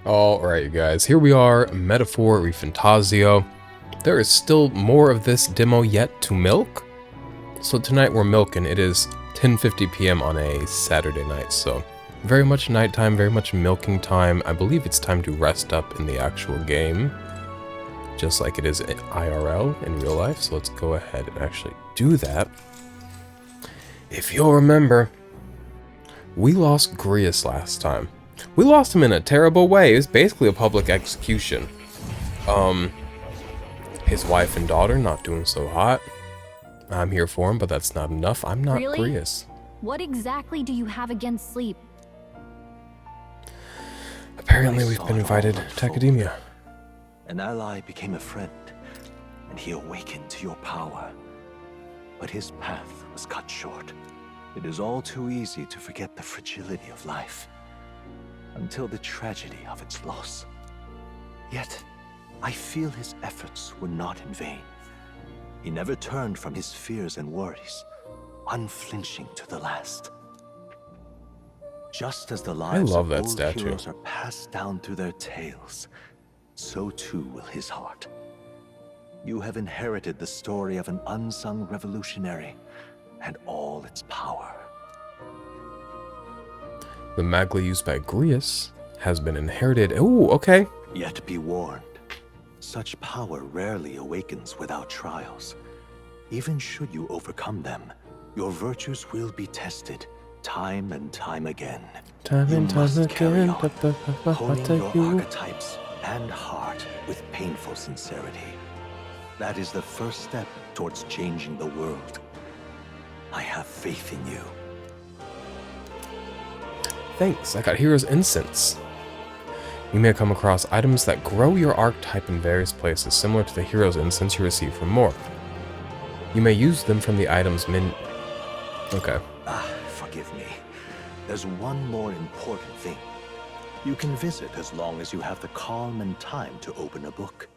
Alright, you guys, here we are, Metaphor ReFantazio. There is still more of this demo yet to milk. So tonight we're milking. It is 10:50 p.m. on a Saturday night, so very much nighttime, very much milking time. I believe it's time to rest up in the actual game, just like it is in IRL, in real life. So let's go ahead and actually do that. If you'll remember, we lost Grius last time. We lost him in a terrible way. It was basically a public execution. His wife and daughter not doing so hot. I'm here for him, but that's not enough. I'm not Really? Grius. What exactly do you have against sleep? Apparently we've been invited to academia. An ally became a friend, and he awakened to your power. But his path was cut short. It is all too easy to forget the fragility of life, until the tragedy of its loss. Yet, I feel his efforts were not in vain. He never turned from his fears and worries, unflinching to the last. Just as the lives love of that old statue. heroes are passed down through their tales, so too will his heart. You have inherited the story of an unsung revolutionary and all its power. The magla used by Grius has been inherited. Ooh, okay. Yet be warned, such power rarely awakens without trials. Even should you overcome them, your virtues will be tested time and time again. Time You and time must carry again. on, honing your You. archetypes and heart with painful sincerity. That is the first step towards changing the world. I have faith in you. Thanks, I got Hero's Incense. You may come across items that grow your archetype in various places, similar to the Hero's Incense you receive from more. You may use them from the items Okay. Forgive me. There's one more important thing. You can visit as long as you have the calm and time to open a book.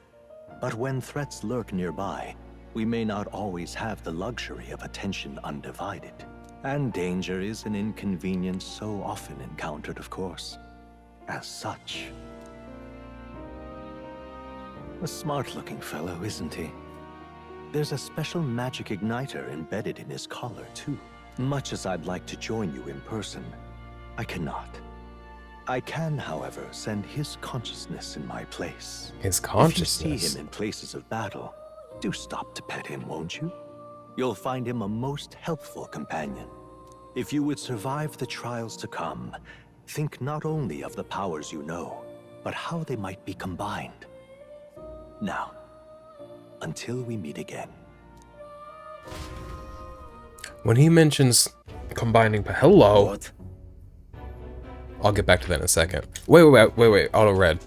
But when threats lurk nearby, we may not always have the luxury of attention undivided. And danger is an inconvenience so often encountered, of course. As such. A smart-looking fellow, isn't he? There's a special magic igniter embedded in his collar, too. Much as I'd like to join you in person, I cannot. I can, however, send his consciousness in my place. His If you consciousness. see him in places of battle, do stop to pet him, won't you? You'll find him a most helpful companion. If you would survive the trials to come, think not only of the powers you know, but how they might be combined. Now, until we meet again. When he mentions combining, hello. What? I'll get back to that in a second. Wait, auto red.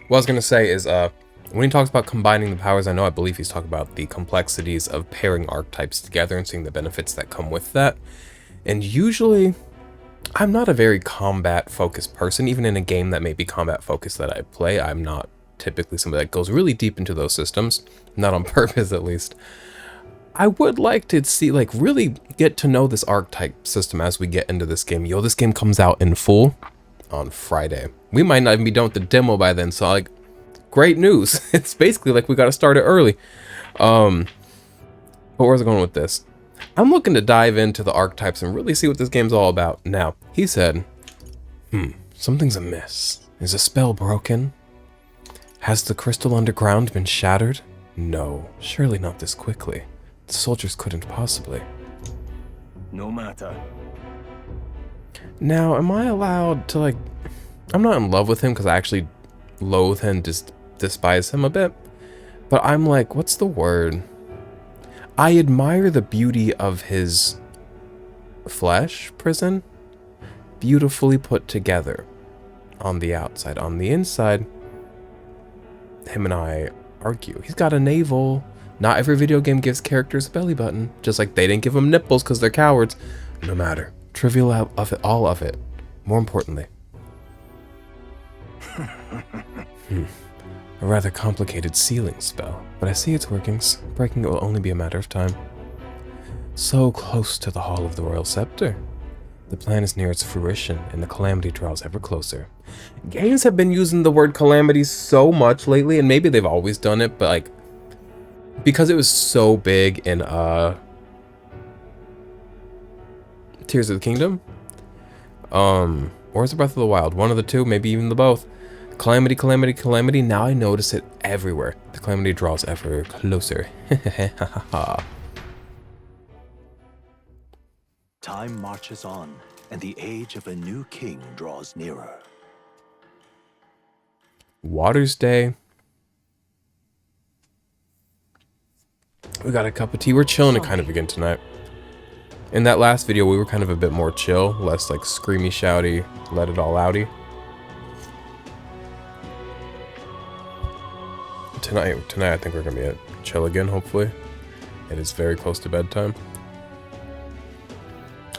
What I was gonna say is, when he talks about combining the powers, I believe he's talking about the complexities of pairing archetypes together and seeing the benefits that come with that. And usually, I'm not a very combat-focused person. Even in a game that may be combat-focused that I play, I'm not typically somebody that goes really deep into those systems. Not on purpose, at least. I would like to see, really get to know this archetype system as we get into this game. This game comes out in full on Friday. We might not even be done with the demo by then, so, great news. It's basically like we got to start it early. But where's it going with this? I'm looking to dive into the archetypes and really see what this game's all about. Now, he said, something's amiss. Is a spell broken? Has the crystal underground been shattered? No, surely not this quickly. The soldiers couldn't possibly. No matter. Now, am I allowed to, I'm not in love with him because I actually loathe and despise him a bit. But I'm what's the word? I admire the beauty of his flesh prison. Beautifully put together on the outside. On the inside, him and I argue. He's got a navel. Not every video game gives characters a belly button. Just like they didn't give them nipples because they're cowards. No matter. Trivial of it, all of it. More importantly. A rather complicated sealing spell, but I see its workings. Breaking it will only be a matter of time. So close to the Hall of the Royal Scepter. The plan is near its fruition, and the calamity draws ever closer. Games have been using the word calamity so much lately, and maybe they've always done it, but like, because it was so big in Tears of the Kingdom, or is it Breath of the Wild? One of the two, maybe even the both. Calamity, calamity, calamity. Now I notice it everywhere. The calamity draws ever closer. Time marches on, and the age of a new king draws nearer. Water's Day. We got a cup of tea. We're chilling it kind of again tonight. In that last video, we were kind of a bit more chill, less like screamy, shouty, let it all outy. Tonight, I think we're gonna be chill again. Hopefully, it is very close to bedtime.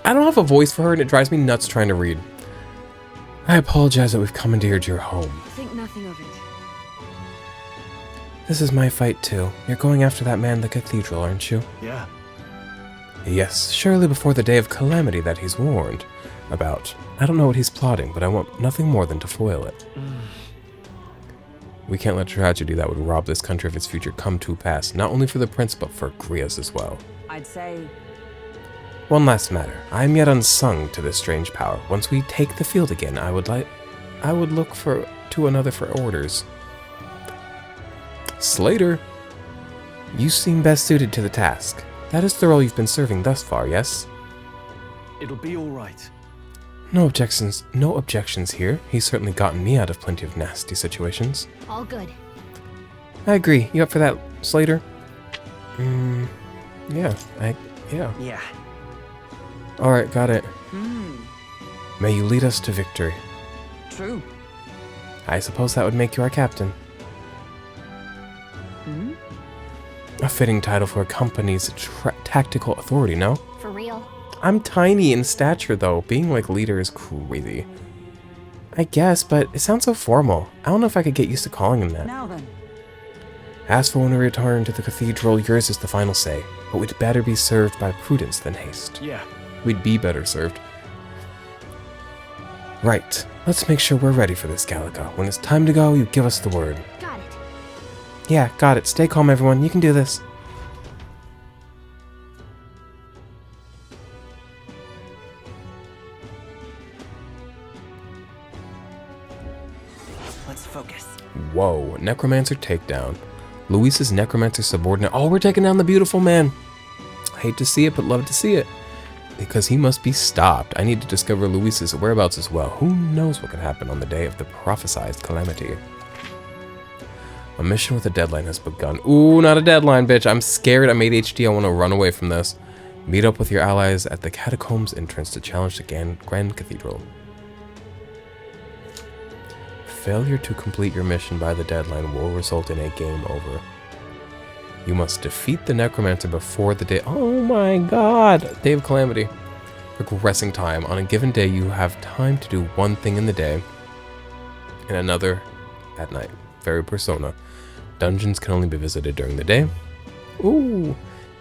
I don't have a voice for her, and it drives me nuts trying to read. I apologize that we've commandeered your home. Think nothing of it. This is my fight too. You're going after that man in the cathedral, aren't you? Yeah. Yes, surely before the day of calamity that he's warned about. I don't know what he's plotting, but I want nothing more than to foil it. We can't let tragedy that would rob this country of its future come to pass, not only for the prince, but for Gria's as well. I'd say... One last matter. I am yet unsung to this strange power. Once we take the field again, I would look to another for orders. Slater, you seem best suited to the task. That is the role you've been serving thus far, yes? It'll be all right. No objections here. He's certainly gotten me out of plenty of nasty situations. All good. I agree. You up for that, Slater? Yeah. Yeah. Alright, got it. May you lead us to victory. True. I suppose that would make you our captain. A fitting title for a company's tactical authority, no? For real. I'm tiny in stature, though. Being like leader is crazy. I guess, but it sounds so formal. I don't know if I could get used to calling him that. Now then. As for when we return to the cathedral, yours is the final say. But we'd better be served by prudence than haste. Yeah. We'd be better served. Right. Let's make sure we're ready for this, Gallica. When it's time to go, you give us the word. Got it. Yeah, got it. Stay calm, everyone. You can do this. Let's focus. Whoa, Necromancer takedown. Luis's Necromancer subordinate. Oh, we're taking down the beautiful man. I hate to see it, but love to see it. Because he must be stopped. I need to discover Luis's whereabouts as well. Who knows what could happen on the day of the prophesized calamity. A mission with a deadline has begun. Ooh, not a deadline, bitch. I'm scared. I'm ADHD. I want to run away from this. Meet up with your allies at the catacombs entrance to challenge the Grand Cathedral. Failure to complete your mission by the deadline will result in a game over. You must defeat the Necromancer before the day. Oh my god! Day of Calamity. Progressing time. On a given day, you have time to do one thing in the day and another at night. Very Persona. Dungeons can only be visited during the day. Ooh!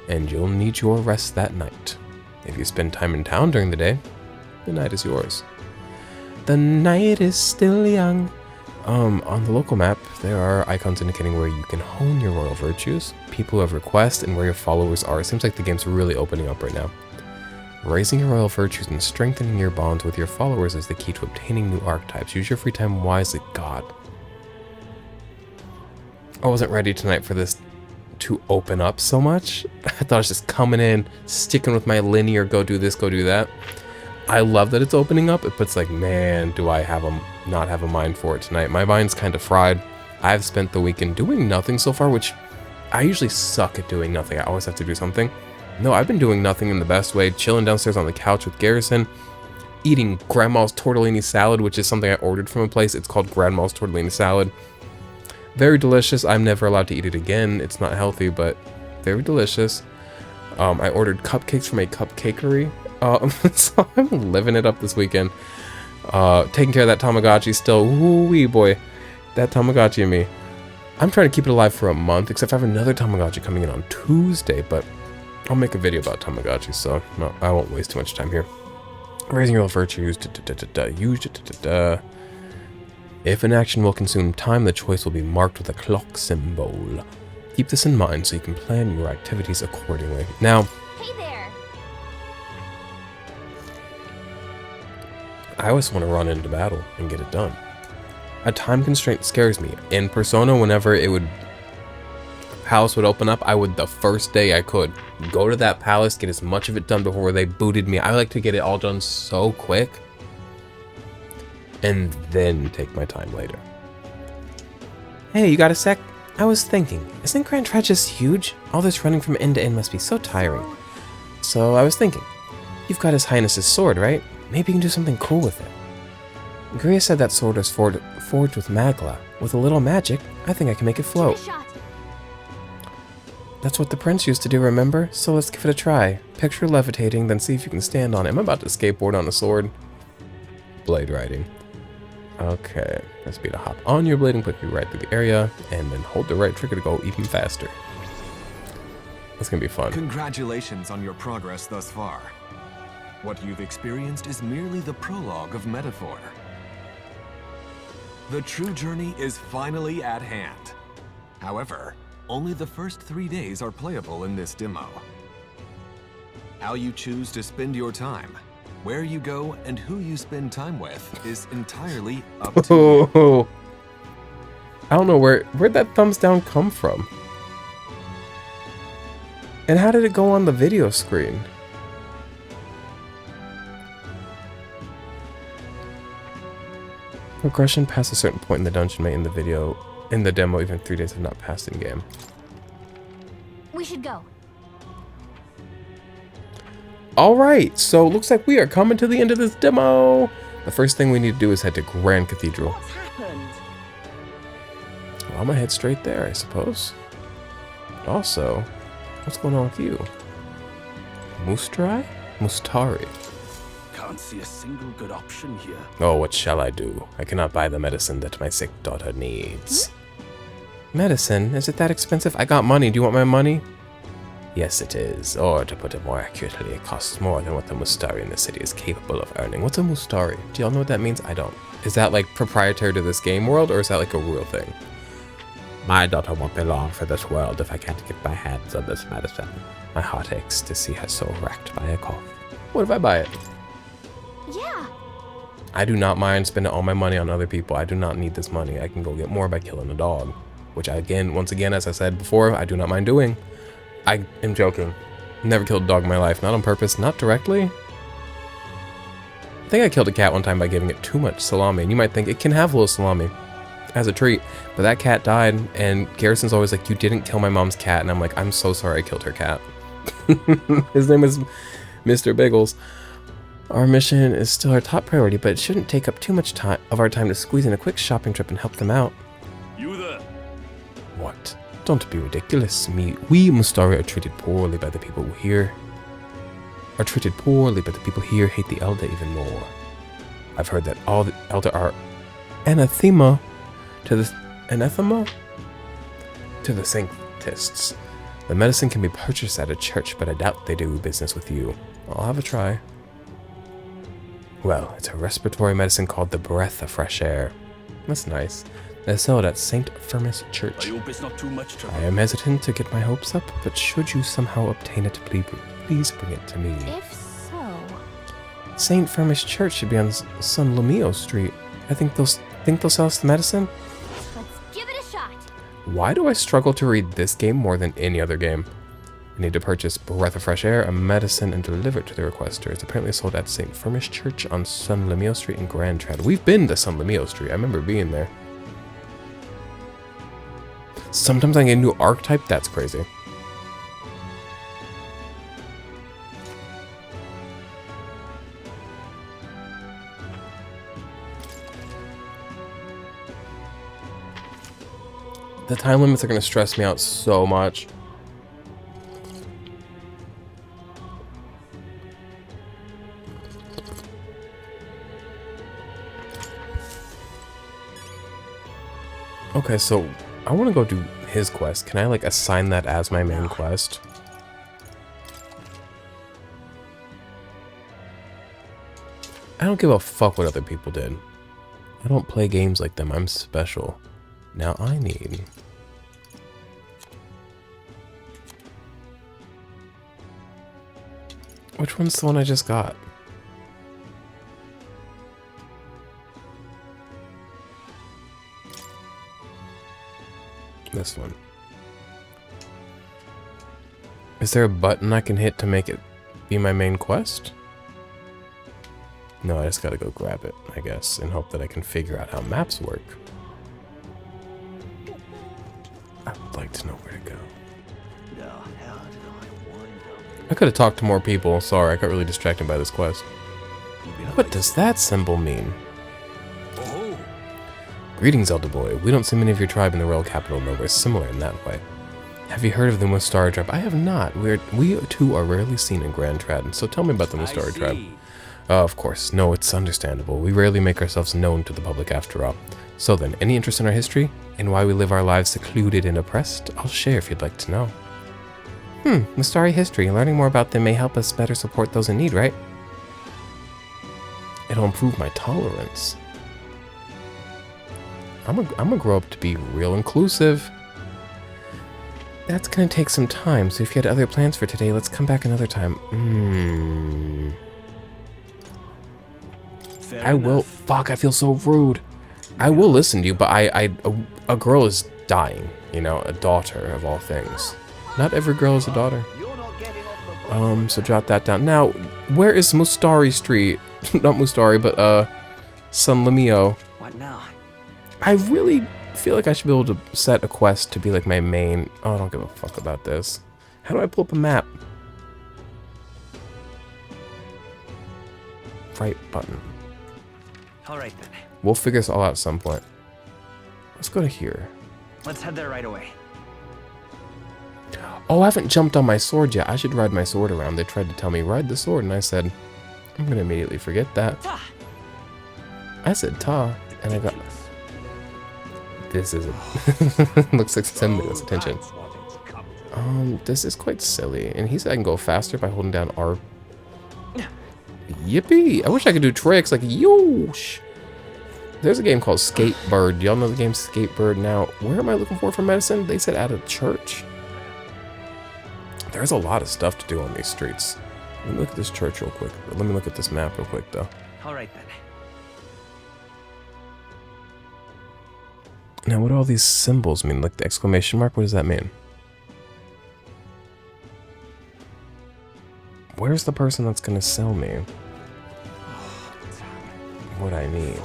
And you'll need your rest that night. If you spend time in town during the day, the night is yours. The night is still young. On the local map, there are icons indicating where you can hone your royal virtues, people who have requests, and where your followers are. It seems like the game's really opening up right now. Raising your royal virtues and strengthening your bonds with your followers is the key to obtaining new archetypes. Use your free time wisely. God. I wasn't ready tonight for this to open up so much. I thought I was just coming in, sticking with my linear, go do this, go do that. I love that it's opening up, but it's like, man, do I not have a mind for it tonight. My mind's kind of fried. I've spent the weekend doing nothing so far, which I usually suck at doing nothing. I always have to do something. No, I've been doing nothing in the best way, chilling downstairs on the couch with Garrison, eating Grandma's tortellini salad, which is something I ordered from a place. It's called Grandma's tortellini salad. Very delicious. I'm never allowed to eat it again. It's not healthy, but very delicious. I ordered cupcakes from a cupcakery. So I'm living it up this weekend. Taking care of that Tamagotchi still. Woo-wee boy. That Tamagotchi and me. I'm trying to keep it alive for a month, except I have another Tamagotchi coming in on Tuesday, but I'll make a video about Tamagotchi, so no, I won't waste too much time here. Raising your virtues. If an action will consume time, the choice will be marked with a clock symbol. Keep this in mind so you can plan your activities accordingly. Now, Hey there. I always want to run into battle and get it done. A time constraint scares me. In Persona, whenever palace would open up, I would, the first day I could, go to that palace, get as much of it done before they booted me. I like to get it all done so quick, and then take my time later. Hey, you got a sec? I was thinking, isn't Grand Tragus huge? All this running from end to end must be so tiring. So I was thinking, you've got His Highness's sword, right? Maybe you can do something cool with it. Gria said that sword is forged with magla. With a little magic, I think I can make it float. Give it a shot. That's what the prince used to do, remember? So let's give it a try. Picture levitating, then see if you can stand on it. I'm about to skateboard on a sword. Blade riding. Okay, press B to hop on your blade and quickly ride through the area, and then hold the right trigger to go even faster. That's gonna be fun. Congratulations on your progress thus far. What you've experienced is merely the prologue of Metaphor. The true journey is finally at hand. However, only the first 3 days are playable in this demo. How you choose to spend your time, where you go, and who you spend time with is entirely up to you. Oh, I don't know where'd that thumbs down come from? And how did it go on the video screen? Progression past a certain point in the dungeon may end in the demo even 3 days have not passed in game. We should go. Alright, so looks like we are coming to the end of this demo. The first thing we need to do is head to Grand Cathedral. What's happened? Well, I'm gonna head straight there, I suppose. But also, what's going on with you? Mustari? Can't see a single good option here. Oh, what shall I do? I cannot buy the medicine that my sick daughter needs. Medicine? Is it that expensive? I got money. Do you want my money? Yes, it is. Or to put it more accurately, it costs more than what the Mustari in the city is capable of earning. What's a Mustari? Do y'all know what that means? I don't. Is that like proprietary to this game world, or is that like a real thing? My daughter won't be long for this world if I can't get my hands on this medicine. My heart aches to see her so racked by a cough. What if I buy it? Yeah. I do not mind spending all my money on other people. I do not need this money. I can go get more by killing a dog. Which once again, as I said before, I do not mind doing. I am joking. Never killed a dog in my life. Not on purpose. Not directly. I think I killed a cat one time by giving it too much salami. And you might think it can have a little salami as a treat. But that cat died. And Garrison's always like, you didn't kill my mom's cat. And I'm like, I'm so sorry I killed her cat. His name is Mr. Biggles. Our mission is still our top priority, but it shouldn't take up too much of our time to squeeze in a quick shopping trip and help them out. You there? What? Don't be ridiculous. We Mustari are treated poorly by the people here. Hate the Elder even more. I've heard that all the Elder are anathema to the Sanctists. The medicine can be purchased at a church, but I doubt they do business with you. I'll have a try. Well, it's a respiratory medicine called the Breath of Fresh Air. That's nice. They sell it at St. Firmus Church. I hope it's not too much trouble. I am hesitant to get my hopes up, but should you somehow obtain it, please bring it to me. If so... St. Firmus Church should be on San Lumio Street. I think they'll sell us the medicine? Let's give it a shot. Why do I struggle to read this game more than any other game? I need to purchase Breath of Fresh Air, a medicine, and deliver it to the requester. It's apparently sold at St. Firmus Church on San Lumio Street in Grand Trad. We've been to San Lumio Street. I remember being there. Sometimes I get a new archetype. That's crazy. The time limits are going to stress me out so much. Okay, so I want to go do his quest. Can I like assign that as my main quest? I don't give a fuck what other people did. I don't play games like them. I'm special. Now I need... Which one's the one I just got? This one. Is there a button I can hit to make it be my main quest? No, I just gotta go grab it, I guess, and hope that I can figure out how maps work. I would like to know where to go. I could have talked to more people. Sorry, I got really distracted by this quest. What does that symbol mean? Oh, Greetings, Elder Boy. We don't see many of your tribe in the royal capital, though we're similar in that way. Have you heard of the Mustari tribe? I have not. We too are rarely seen in Grand Trad, so tell me about the Mustari tribe. Of course. No, it's understandable. We rarely make ourselves known to the public after all. So then, any interest in our history? And why we live our lives secluded and oppressed? I'll share if you'd like to know. Mustari history. Learning more about them may help us better support those in need, right? It'll improve my tolerance. I'm gonna grow up to be real inclusive. That's gonna take some time, so if you had other plans for today, let's come back another time. I will. Fuck, I feel so rude. I will listen to you, but a girl is dying. You know, a daughter of all things. Not every girl is a daughter. So jot that down. Now, where is Mustari Street? Not Mustari, but San Lemio. What now? I really feel like I should be able to set a quest to be like my main. Oh, I don't give a fuck about this. How do I pull up a map? Right button. All right then. We'll figure this all out at some point. Let's go to here. Let's head there right away. Oh, I haven't jumped on my sword yet. I should ride my sword around. They tried to tell me, ride the sword, and I said, I'm gonna immediately forget that. Ta! I said ta, and I got... This isn't... Looks like 7 minutes, attention. This is quite silly. And he said I can go faster by holding down R. Yippee! I wish I could do tricks like yoosh! There's a game called Skatebird. Y'all know the game Skatebird now. Where am I looking for medicine? They said at a church. There's a lot of stuff to do on these streets. Let me look at this church real quick. Let me look at this map real quick, though. All right then. Now, what do all these symbols mean? Like the exclamation mark? What does that mean? Where's the person that's gonna sell me what I need?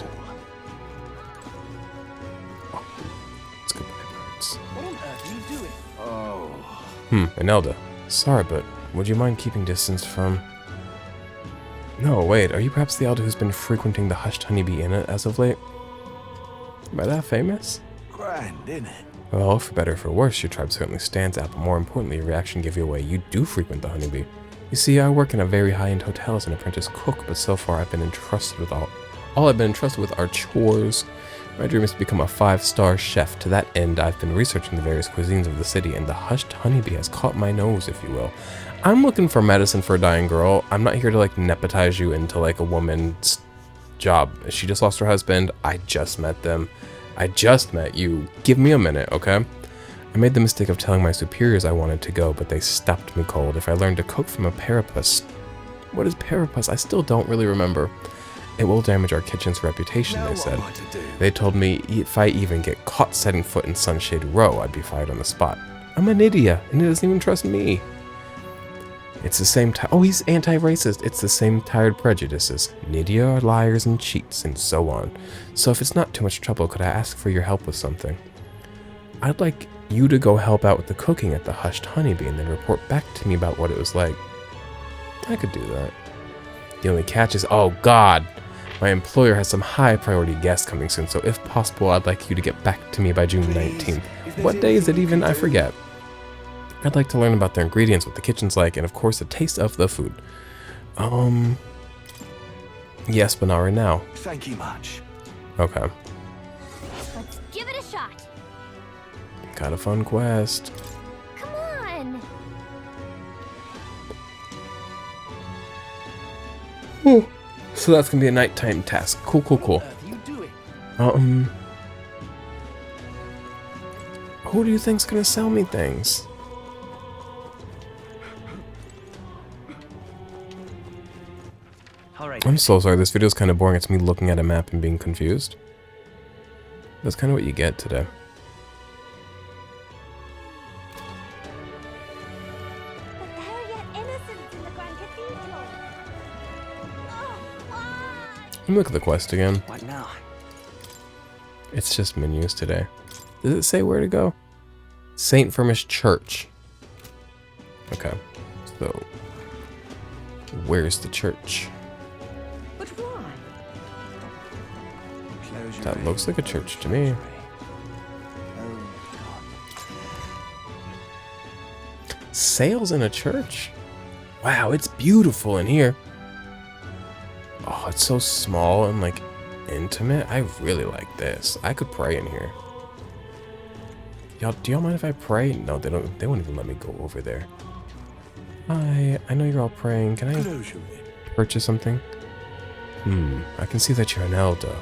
Oh, let's go buy birds. What on earth are you doing? Oh. Enelda. Sorry, but would you mind keeping distance from... No, wait, are you perhaps the elder who's been frequenting the Hushed Honeybee Inn as of late? Am I that famous? Grand, isn't it? Well, for better or for worse, your tribe certainly stands out, but more importantly, your reaction gave you away. You do frequent the Honeybee. You see, I work in a very high-end hotel as an apprentice cook, but so far I've been entrusted with all I've been entrusted with are chores. My dream is to become a 5-star chef. To that end, I've been researching the various cuisines of the city, and the Hushed Honeybee has caught my nose, if you will. I'm looking for medicine for a dying girl. I'm not here to, like, nepotize you into, like, a woman's job. She just lost her husband. I just met them. I just met you. Give me a minute, okay? I made the mistake of telling my superiors I wanted to go, but they stopped me cold. If I learned to cook from a parapus... What is parapus? I still don't really remember. It will damage our kitchen's reputation, they said. They told me if I even get caught setting foot in Sunshade Row, I'd be fired on the spot. I'm an idiot, and he doesn't even trust me. It's the same oh, he's anti-racist. It's the same tired prejudices. Nydia are liars and cheats, and so on. So if it's not too much trouble, could I ask for your help with something? I'd like you to go help out with the cooking at the Hushed Honeybee and then report back to me about what it was like. I could do that. The only catch is, oh god, my employer has some high priority guests coming soon, so if possible, I'd like you to get back to me by June 19th. What day is it even? I forget. I'd like to learn about their ingredients, what the kitchen's like, and of course the taste of the food. Yes, but not right now. Thank you much. Okay. Let's give it a shot. Got a fun quest. Come on. So that's gonna be a nighttime task. Cool, cool, cool. You do it. Who do you think's gonna sell me things? All right. I'm so sorry, this video's kind of boring. It's me looking at a map and being confused. That's kind of what you get today. But there are yet innocents in the Grand Cathedral. Oh, why? Let me look at the quest again. What now? It's just menus today. Does it say where to go? St. Firmish Church. Okay, so where's the church? But why? Close your That looks eyes. like a church to me. Oh, Sales in a church? Wow, it's beautiful in here. Oh, it's so small and like intimate. I really like this. I could pray in here. Y'all, do y'all mind if I pray? No, they don't. They won't even let me go over there. Hi, I know you're all praying. Can I Close your eyes. purchase something? I can see that you're an elder.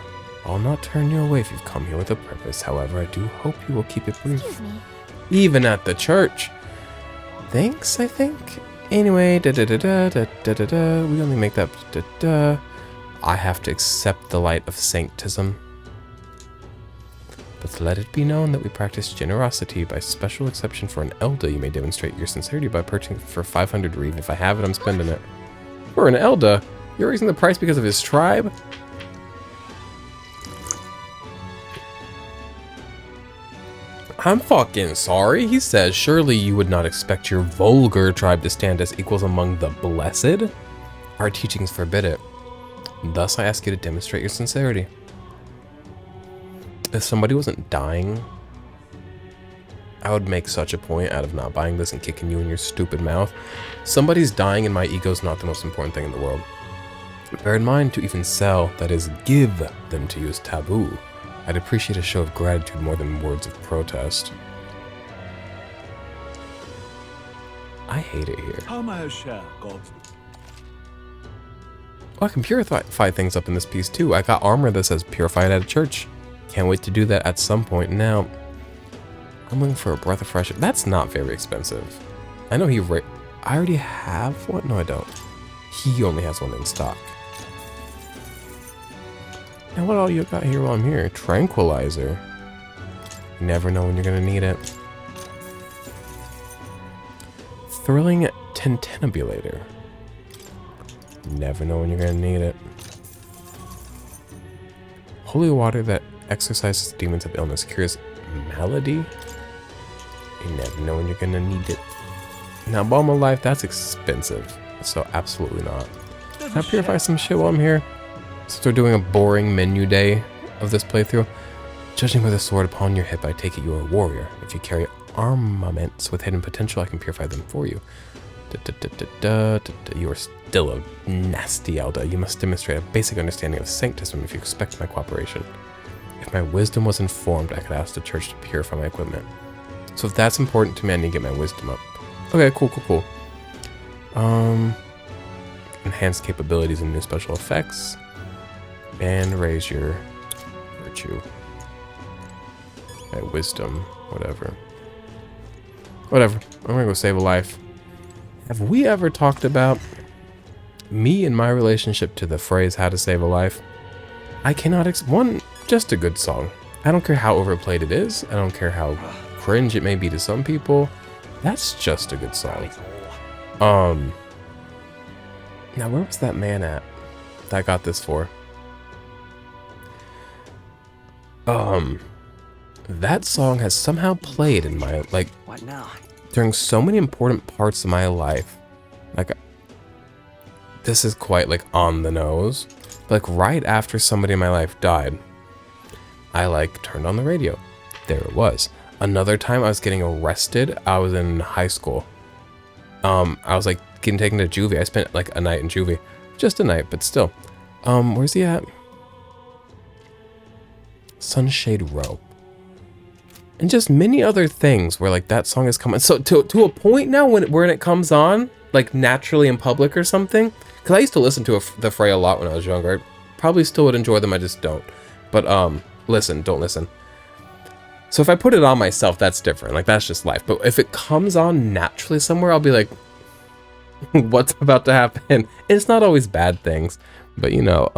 I'll not turn you away if you've come here with a purpose. However, I do hope you will keep it brief. Excuse me. Even at the church. Thanks, I think. Anyway, da-da-da-da-da-da-da. We only make that da-da. I have to accept the light of sanctism. But let it be known that we practice generosity. By special exception for an elder, you may demonstrate your sincerity by purchasing for 500 reeve. If I have it, I'm spending it. For an elder? You're raising the price because of his tribe? I'm fucking sorry. He says, surely you would not expect your vulgar tribe to stand as equals among the blessed? Our teachings forbid it. Thus I ask you to demonstrate your sincerity. If somebody wasn't dying, I would make such a point out of not buying this and kicking you in your stupid mouth. Somebody's dying and my ego's not the most important thing in the world. Bear in mind, to even sell, that is, give them to you is taboo. I'd appreciate a show of gratitude more than words of protest. I hate it here. How may I share, God? Oh, I can purify things up in this piece too. I got armor that says purified at a church. Can't wait to do that at some point. Now, I'm looking for a breath of fresh air. That's not very expensive. I know I already have one? No, I don't. He only has one in stock. Now, what all you got here while I'm here? Tranquilizer. You never know when you're gonna need it. Thrilling Tintinabulator. Never know when you're gonna need it. Holy water that exorcises demons of illness, cures malady. You never know when you're gonna need it. Now, Balm of Life, that's expensive, so absolutely not. Can I purify some shit while I'm here? Since we're doing a boring menu day of this playthrough, judging by the sword upon your hip, I take it you are a warrior. If you carry armaments with hidden potential, I can purify them for you. You are still a nasty elder. You must demonstrate a basic understanding of sanctism if you expect my cooperation. If my wisdom was informed, I could ask the church to purify my equipment. So if that's important to me, I need to get my wisdom up. Okay, cool. Enhanced capabilities and new special effects. And raise your virtue. Wisdom, whatever. Whatever. I'm gonna go save a life. Have we ever talked about me and my relationship to the phrase how to save a life? I cannot just a good song. I don't care how overplayed it is. I don't care how cringe it may be to some people. That's just a good song. Now where was that man at that I got this for? That song has somehow played in my, What now? during so many important parts of my life. This is quite, on the nose. Right after somebody in my life died, I, turned on the radio. There it was. Another time I was getting arrested. I was in high school. I was, getting taken to juvie. I spent, a night in juvie. Just a night, but still. Where's he at? Sunshade Row. And just many other things where that song is coming. So to a point now when it comes on, like naturally in public or something. Because I used to listen to the Fray a lot when I was younger. I probably still would enjoy them, I just don't. But listen, don't listen. So if I put it on myself, that's different. Like, that's just life. But if it comes on naturally somewhere, I'll be like, what's about to happen? And it's not always bad things. But, you know,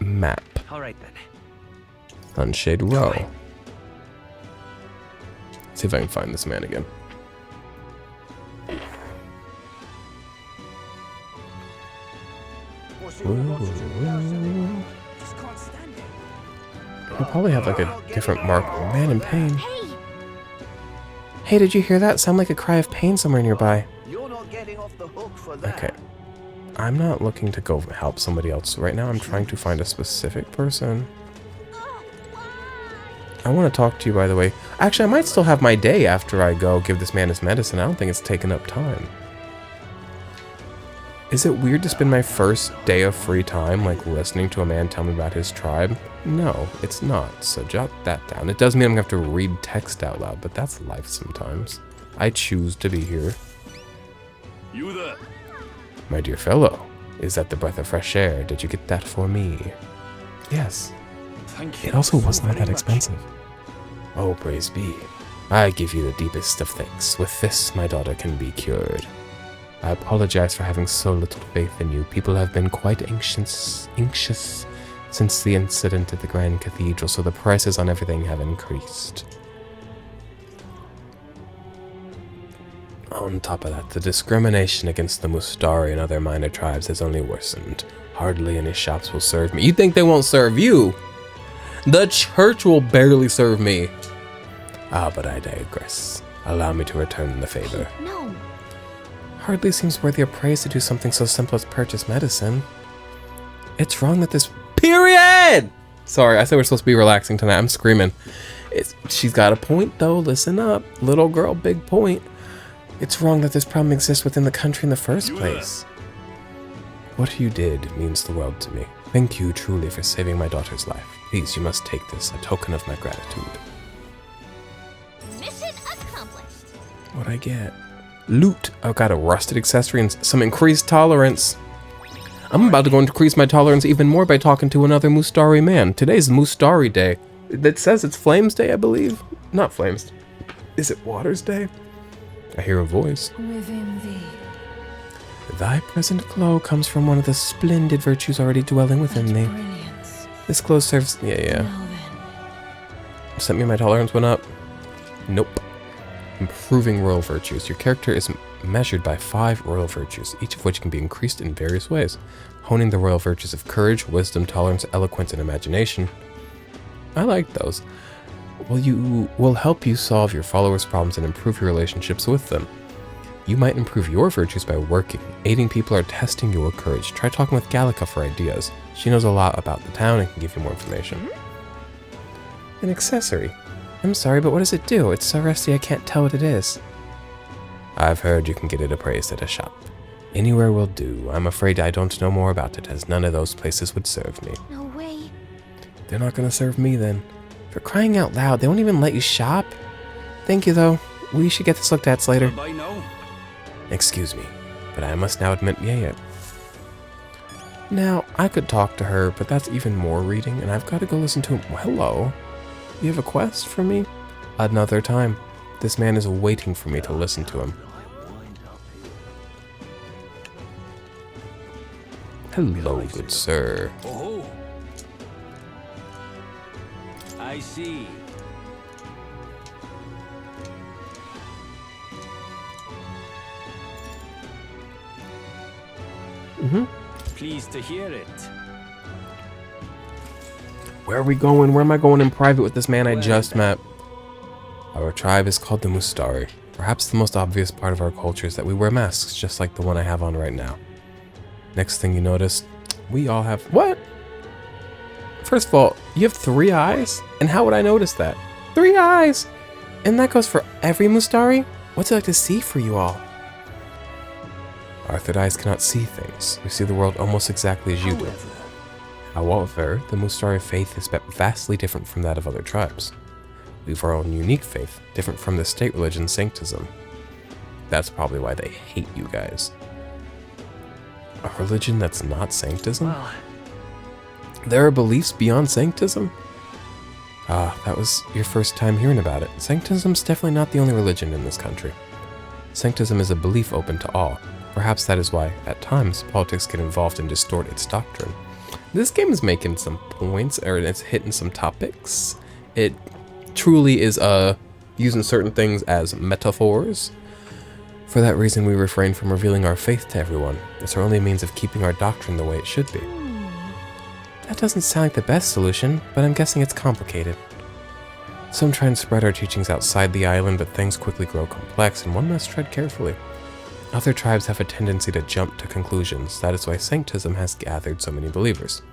map. All right then. Sunshade Row. Let's see if I can find this man again. He'll probably have like a different mark. Man in pain. Hey! Hey, did you hear that? Sound like a cry of pain somewhere nearby. You're not getting off the hook for that. Okay. I'm not looking to go help somebody else. Right now I'm trying to find a specific person. I want to talk to you, by the way. Actually, I might still have my day after I go give this man his medicine. I don't think it's taken up time. Is it weird to spend my first day of free time, like, listening to a man tell me about his tribe? No, it's not, so jot that down. It does mean I'm gonna have to read text out loud, but that's life sometimes. I choose to be here. You there. My dear fellow, is that the breath of fresh air? Did you get that for me? Yes. Thank you. It also so wasn't very that much. expensive. Oh, praise be. I give you the deepest of thanks. With this, my daughter can be cured. I apologize for having so little faith in you. People have been quite anxious since the incident at the Grand Cathedral, so the prices on everything have increased. On top of that, the discrimination against the Mustari and other minor tribes has only worsened. Hardly any shops will serve me. You think they won't serve you? The church will barely serve me. Ah, but I digress. Allow me to return the favor. No. Hardly seems worthy of praise to do something so simple as purchase medicine. It's wrong that this... Period! Sorry, I said we're supposed to be relaxing tonight. I'm screaming. She's got a point, though. Listen up. Little girl, big point. It's wrong that this problem exists within the country in the first place. What you did means the world to me. Thank you truly for saving my daughter's life. Please, you must take this, a token of my gratitude. Mission accomplished. What'd I get? Loot. I've got a rusted accessory and some increased tolerance. I'm about to go increase my tolerance even more by talking to another Mustari man. Today's Mustari Day. It says it's Flames Day, I believe. Not Flames. Is it Waters Day? I hear a voice. Within thee. Thy present glow comes from one of the splendid virtues already dwelling within thee. Brilliance. This glow serves... Yeah. Now then. Sent me my tolerance went up. Nope. Improving royal virtues. Your character is measured by 5 royal virtues, each of which can be increased in various ways. Honing the royal virtues of courage, wisdom, tolerance, eloquence, and imagination. I like those. Will help you solve your followers' problems and improve your relationships with them. You might improve your virtues by working, aiding people, or testing your courage. Try talking with Gallica for ideas. She knows a lot about the town and can give you more information. An accessory. I'm sorry, but what does it do? It's so rusty I can't tell what it is. I've heard you can get it appraised at a shop. Anywhere will do. I'm afraid I don't know more about it, as none of those places would serve me. No way. They're not gonna serve me then. For crying out loud, they won't even let you shop? Thank you, though. We should get this looked at later. By now. Excuse me, but I must now admit, yeah. Now, I could talk to her, but that's even more reading, and I've got to go listen to him. Well, hello. You have a quest for me? Another time. This man is waiting for me to listen to him. Hello, good sir. Oh. I see. Pleased to hear it. Where are we going? Where am I going in private with this man I just met? Our tribe is called the Mustari. Perhaps the most obvious part of our culture is that we wear masks, just like the one I have on right now. Next thing you notice, we all have... What? First of all, you have 3 eyes? And how would I notice that? 3 eyes! And that goes for every Mustari? What's it like to see for you all? Our third eyes cannot see things. We see the world almost exactly as you do. However, the Mustari faith is vastly different from that of other tribes. We have our own unique faith, different from the state religion Sanctism. that's probably why they hate you guys. A religion that's not sanctism? Well, There are beliefs beyond sanctism? Ah, that was your first time hearing about it. Sanctism's definitely not the only religion in this country. Sanctism is a belief open to all. Perhaps that is why, at times, politics get involved and distort its doctrine. This game is making some points, or it's hitting some topics. It truly is using certain things as metaphors. For that reason, we refrain from revealing our faith to everyone. It's our only means of keeping our doctrine the way it should be. That doesn't sound like the best solution, but I'm guessing it's complicated. Some try and spread our teachings outside the island, but things quickly grow complex and one must tread carefully. Other tribes have a tendency to jump to conclusions. That is why sanctism has gathered so many believers.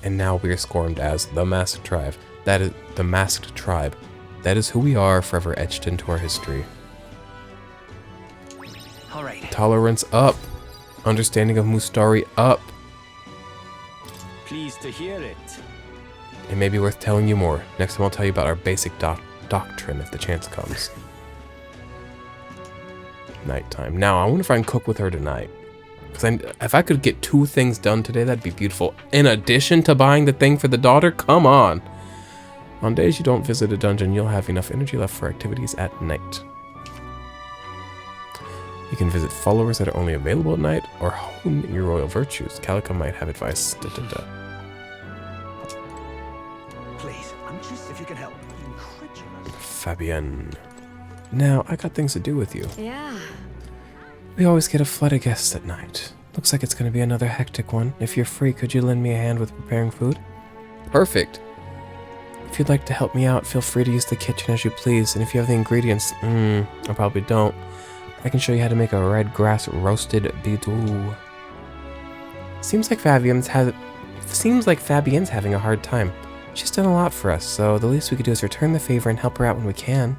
And now we are scorned as the masked tribe. That is the masked tribe. That is who we are, forever etched into our history. all right. Tolerance up. Understanding of Mustari up. Pleased to hear it. It may be worth telling you more. Next time I'll tell you about our basic doctrine if the chance comes. Nighttime. Now, I wonder if I can cook with her tonight. Because if I could get 2 things done today, that'd be beautiful. In addition to buying the thing for the daughter, come on. On days you don't visit a dungeon, you'll have enough energy left for activities at night. You can visit followers that are only available at night, or hone your royal virtues. Calico might have advice. Please, I'm just if you can help. Incredulous. Fabienne. Now, I got things to do with you. Yeah. We always get a flood of guests at night. Looks like it's going to be another hectic one. If you're free, could you lend me a hand with preparing food? Perfect. If you'd like to help me out, feel free to use the kitchen as you please. And if you have the ingredients, I probably don't. I can show you how to make a red grass roasted bidou. Seems like Fabienne's having a hard time. She's done a lot for us, so the least we could do is return the favor and help her out when we can.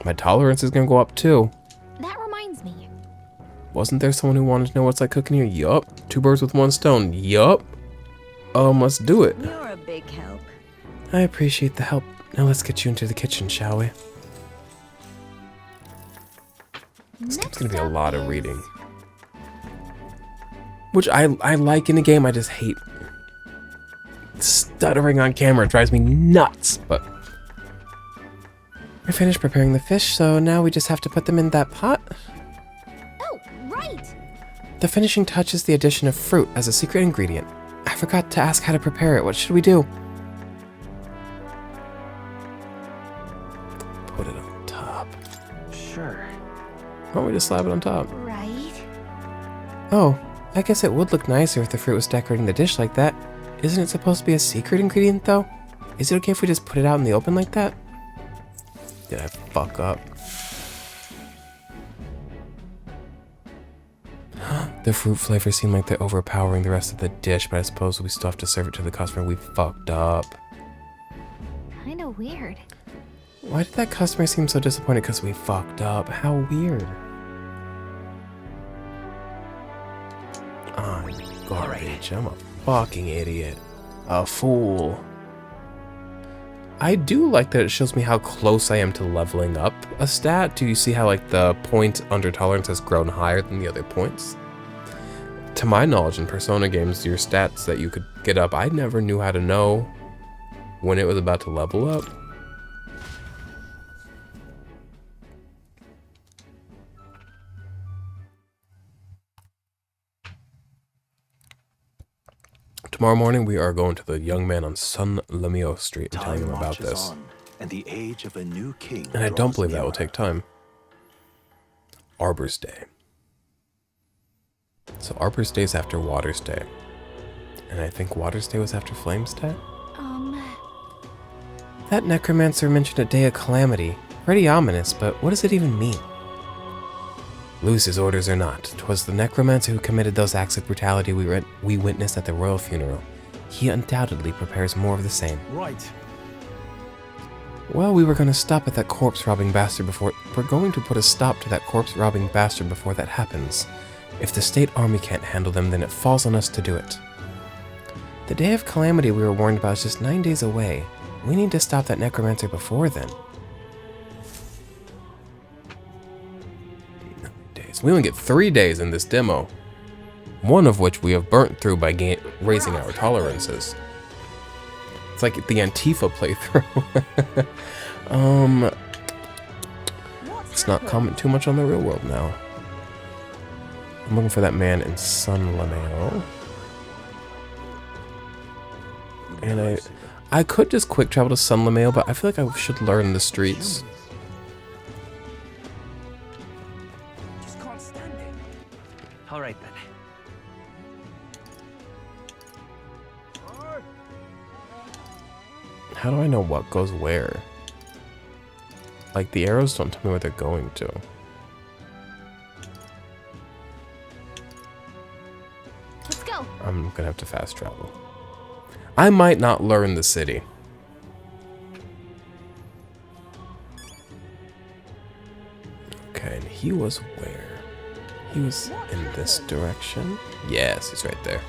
My tolerance is gonna go up too. That reminds me. Wasn't there someone who wanted to know what's like cooking here? Yup. 2 birds with 1 stone. Yup. Let's do it. You're a big help. I appreciate the help. Now let's get you into the kitchen, shall we? This game's gonna be a lot of reading. Which I like in a game, I just hate stuttering on camera. It drives me nuts, but... We're finished preparing the fish, so now we just have to put them in that pot. Oh, right. The finishing touch is the addition of fruit as a secret ingredient. I forgot to ask how to prepare it. What should we do? Put it on top. Sure. Why don't we just slap it on top? Right. Oh, I guess it would look nicer if the fruit was decorating the dish like that. Isn't it supposed to be a secret ingredient, though? Is it okay if we just put it out in the open like that? Did I fuck up? The fruit flavors seem like they're overpowering the rest of the dish, but I suppose we still have to serve it to the customer. We fucked up. Kinda weird. Why did that customer seem so disappointed because we fucked up? How weird. I'm garbage. I'm a fucking idiot. A fool. I do like that it shows me how close I am to leveling up a stat. Do you see how like the point under tolerance has grown higher than the other points? To my knowledge in Persona games, your stats that you could get up, I never knew how to know when it was about to level up. Tomorrow morning, we are going to the young man on San Lamio Street and telling him about marches this. on, and the age of a new king And I don't draws believe that will nearer. take time. Arbor's Day. So Arbor's Day is after Water's Day. And I think Water's Day was after Flame's Day? That necromancer mentioned a day of calamity. Pretty ominous, but what does it even mean? Loose his orders or not, 'twas the necromancer who committed those acts of brutality we witnessed at the royal funeral. He undoubtedly prepares more of the same. Right. Well, we were going to stop at that corpse-robbing bastard before... We're going to put a stop to that corpse-robbing bastard before that happens. If the state army can't handle them, then it falls on us to do it. The day of calamity we were warned about is just 9 days away. We need to stop that necromancer before then. We only get 3 days in this demo. One of which we have burnt through by raising our tolerances. It's like the Antifa playthrough. Let's not comment too much on the real world now. I'm looking for that man in Sun Lameo. And I could just quick travel to Sun Lameo, but I feel like I should learn the streets. Just can't stand it. All right then. How do I know what goes where? Like, the arrows don't tell me where they're going to. Let's go. I'm gonna have to fast travel. I might not learn the city. Okay, and he was where? He was in this direction? Yes, he's right there.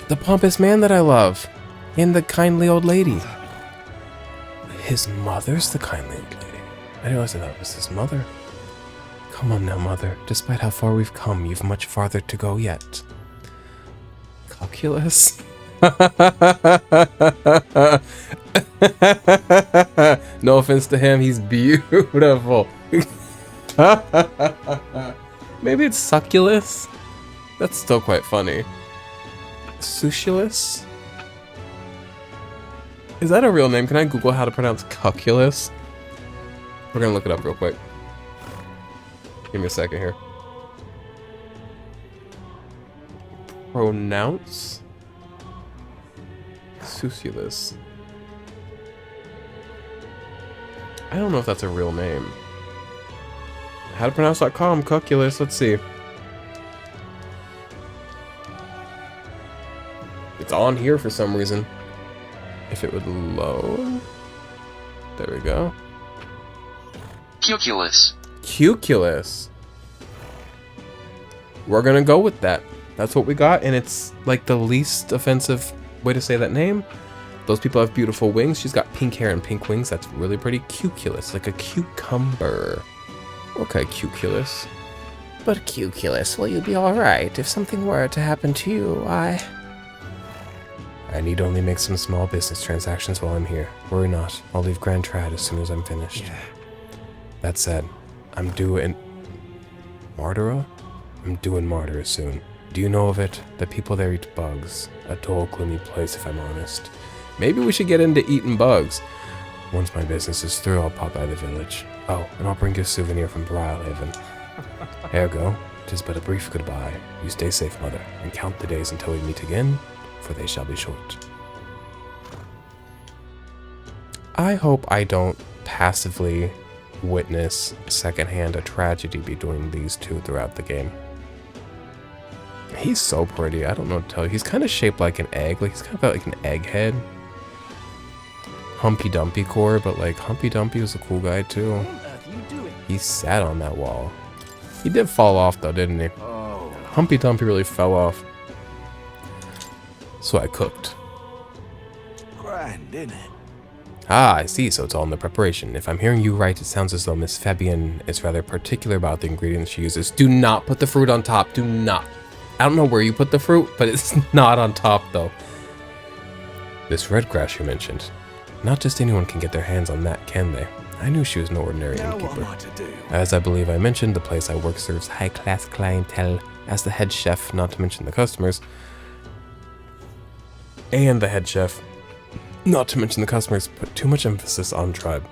The pompous man that I love. And the kindly old lady. His mother's the kindly old lady. I didn't realize that was his mother. Come on now, mother. Despite how far we've come, you've much farther to go yet. Calculus? No offense to him, he's beautiful. Maybe it's succulus? That's still quite funny. Sushulus? Is that a real name? Can I Google how to pronounce calculus? We're gonna look it up real quick. Give me a second here. Pronounce Sushulus. I don't know if that's a real name. How to pronounce.com, calculus, let's see. It's on here for some reason. If it would load. There we go. Cuculus. Cuculus. We're gonna go with that. That's what we got, and it's like the least offensive way to say that name. Those people have beautiful wings. She's got pink hair and pink wings. That's really pretty. Cuculus, like a cucumber. Okay, Cuculus. But Cuculus, will you be alright if something were to happen to you? I need only make some small business transactions while I'm here. Worry not. I'll leave Grand Trad as soon as I'm finished. Yeah. That said, I'm due in Martyra? I'm due in Martyra soon. Do you know of it? The people there eat bugs. A dull, gloomy place, if I'm honest. Maybe we should get into eating bugs. Once my business is through, I'll pop by the village. Oh, and I'll bring you a souvenir from Briarhaven. Ergo, 'tis but a brief goodbye. You stay safe, mother, and count the days until we meet again, for they shall be short. I hope I don't passively witness secondhand a tragedy between these two throughout the game. He's so pretty. I don't know what to tell you. He's kind of shaped like an egg. Like, he's kind of got like an egg head. Humpy Dumpy core, but like Humpy Dumpy was a cool guy too. What on earth are you doing? He sat on that wall. He did fall off though, didn't he? Oh. Humpy Dumpy really fell off. So I cooked. Grand, innit? Ah, I see, so it's all in the preparation. If I'm hearing you right, it sounds as though Miss Fabian is rather particular about the ingredients she uses. Do not put the fruit on top, do not. I don't know where you put the fruit, but it's not on top though. This red grass you mentioned. Not just anyone can get their hands on that, can they? I knew she was no ordinary Now what innkeeper. am I to do? As I believe I mentioned, the place I work serves high-class clientele. As the head chef, not to mention the customers, and the head chef, not to mention the customers, put too much emphasis on tribe.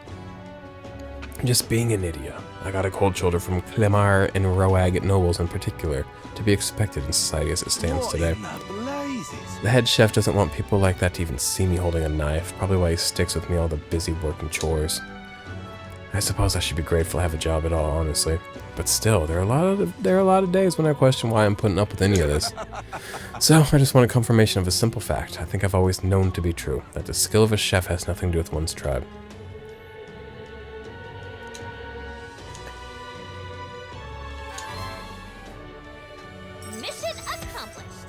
Just being an idiot, I got a cold shoulder from Clemar and Roag nobles in particular, to be expected in society as it stands What today. in the blazes? The head chef doesn't want people like that to even see me holding a knife, probably why he sticks with me all the busy working chores. I suppose I should be grateful to have a job at all, honestly. But still, there are a lot of days when I question why I'm putting up with any of this. So, I just want a confirmation of a simple fact I think I've always known to be true, that the skill of a chef has nothing to do with one's tribe. Mission accomplished.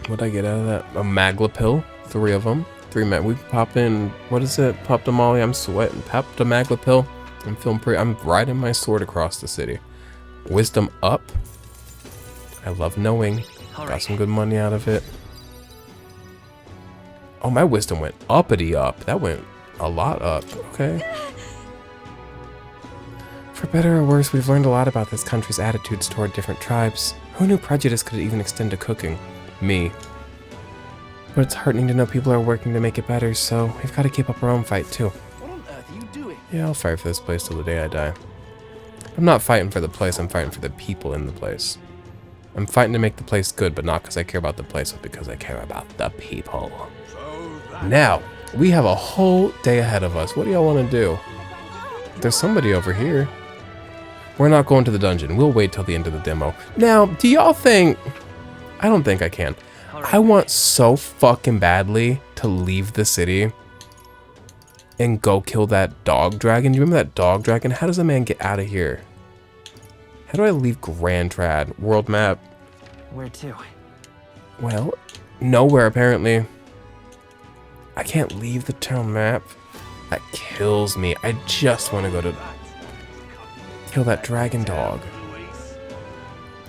What'd I get out of that? A Magla pill? 3 of them. 3 we pop in, what is it? Popped a molly, I'm sweating. Popped a Magla pill. I'm feeling pretty, I'm riding my sword across the city. Wisdom up. I love knowing. All Got right. some good money out of it. Oh, my wisdom went uppity up. That went a lot up. Okay. For better or worse, we've learned a lot about this country's attitudes toward different tribes. Who knew prejudice could even extend to cooking? Me. But it's heartening to know people are working to make it better, so we've got to keep up our own fight, too. What on earth are you doing? Yeah, I'll fight for this place till the day I die. I'm not fighting for the place, I'm fighting for the people in the place. I'm fighting to make the place good, but not because I care about the place, but because I care about the people. Now, we have a whole day ahead of us. What do y'all want to do? There's somebody over here. We're not going to the dungeon. We'll wait till the end of the demo. Now, do y'all think... I don't think I can. I want so fucking badly to leave the city and go kill that dog dragon. Do you remember that dog dragon? How does a man get out of here? How do I leave Grand Trad? World map. Where to? Well, nowhere apparently. I can't leave the town map. That kills me. I just want to go to kill that dragon dog.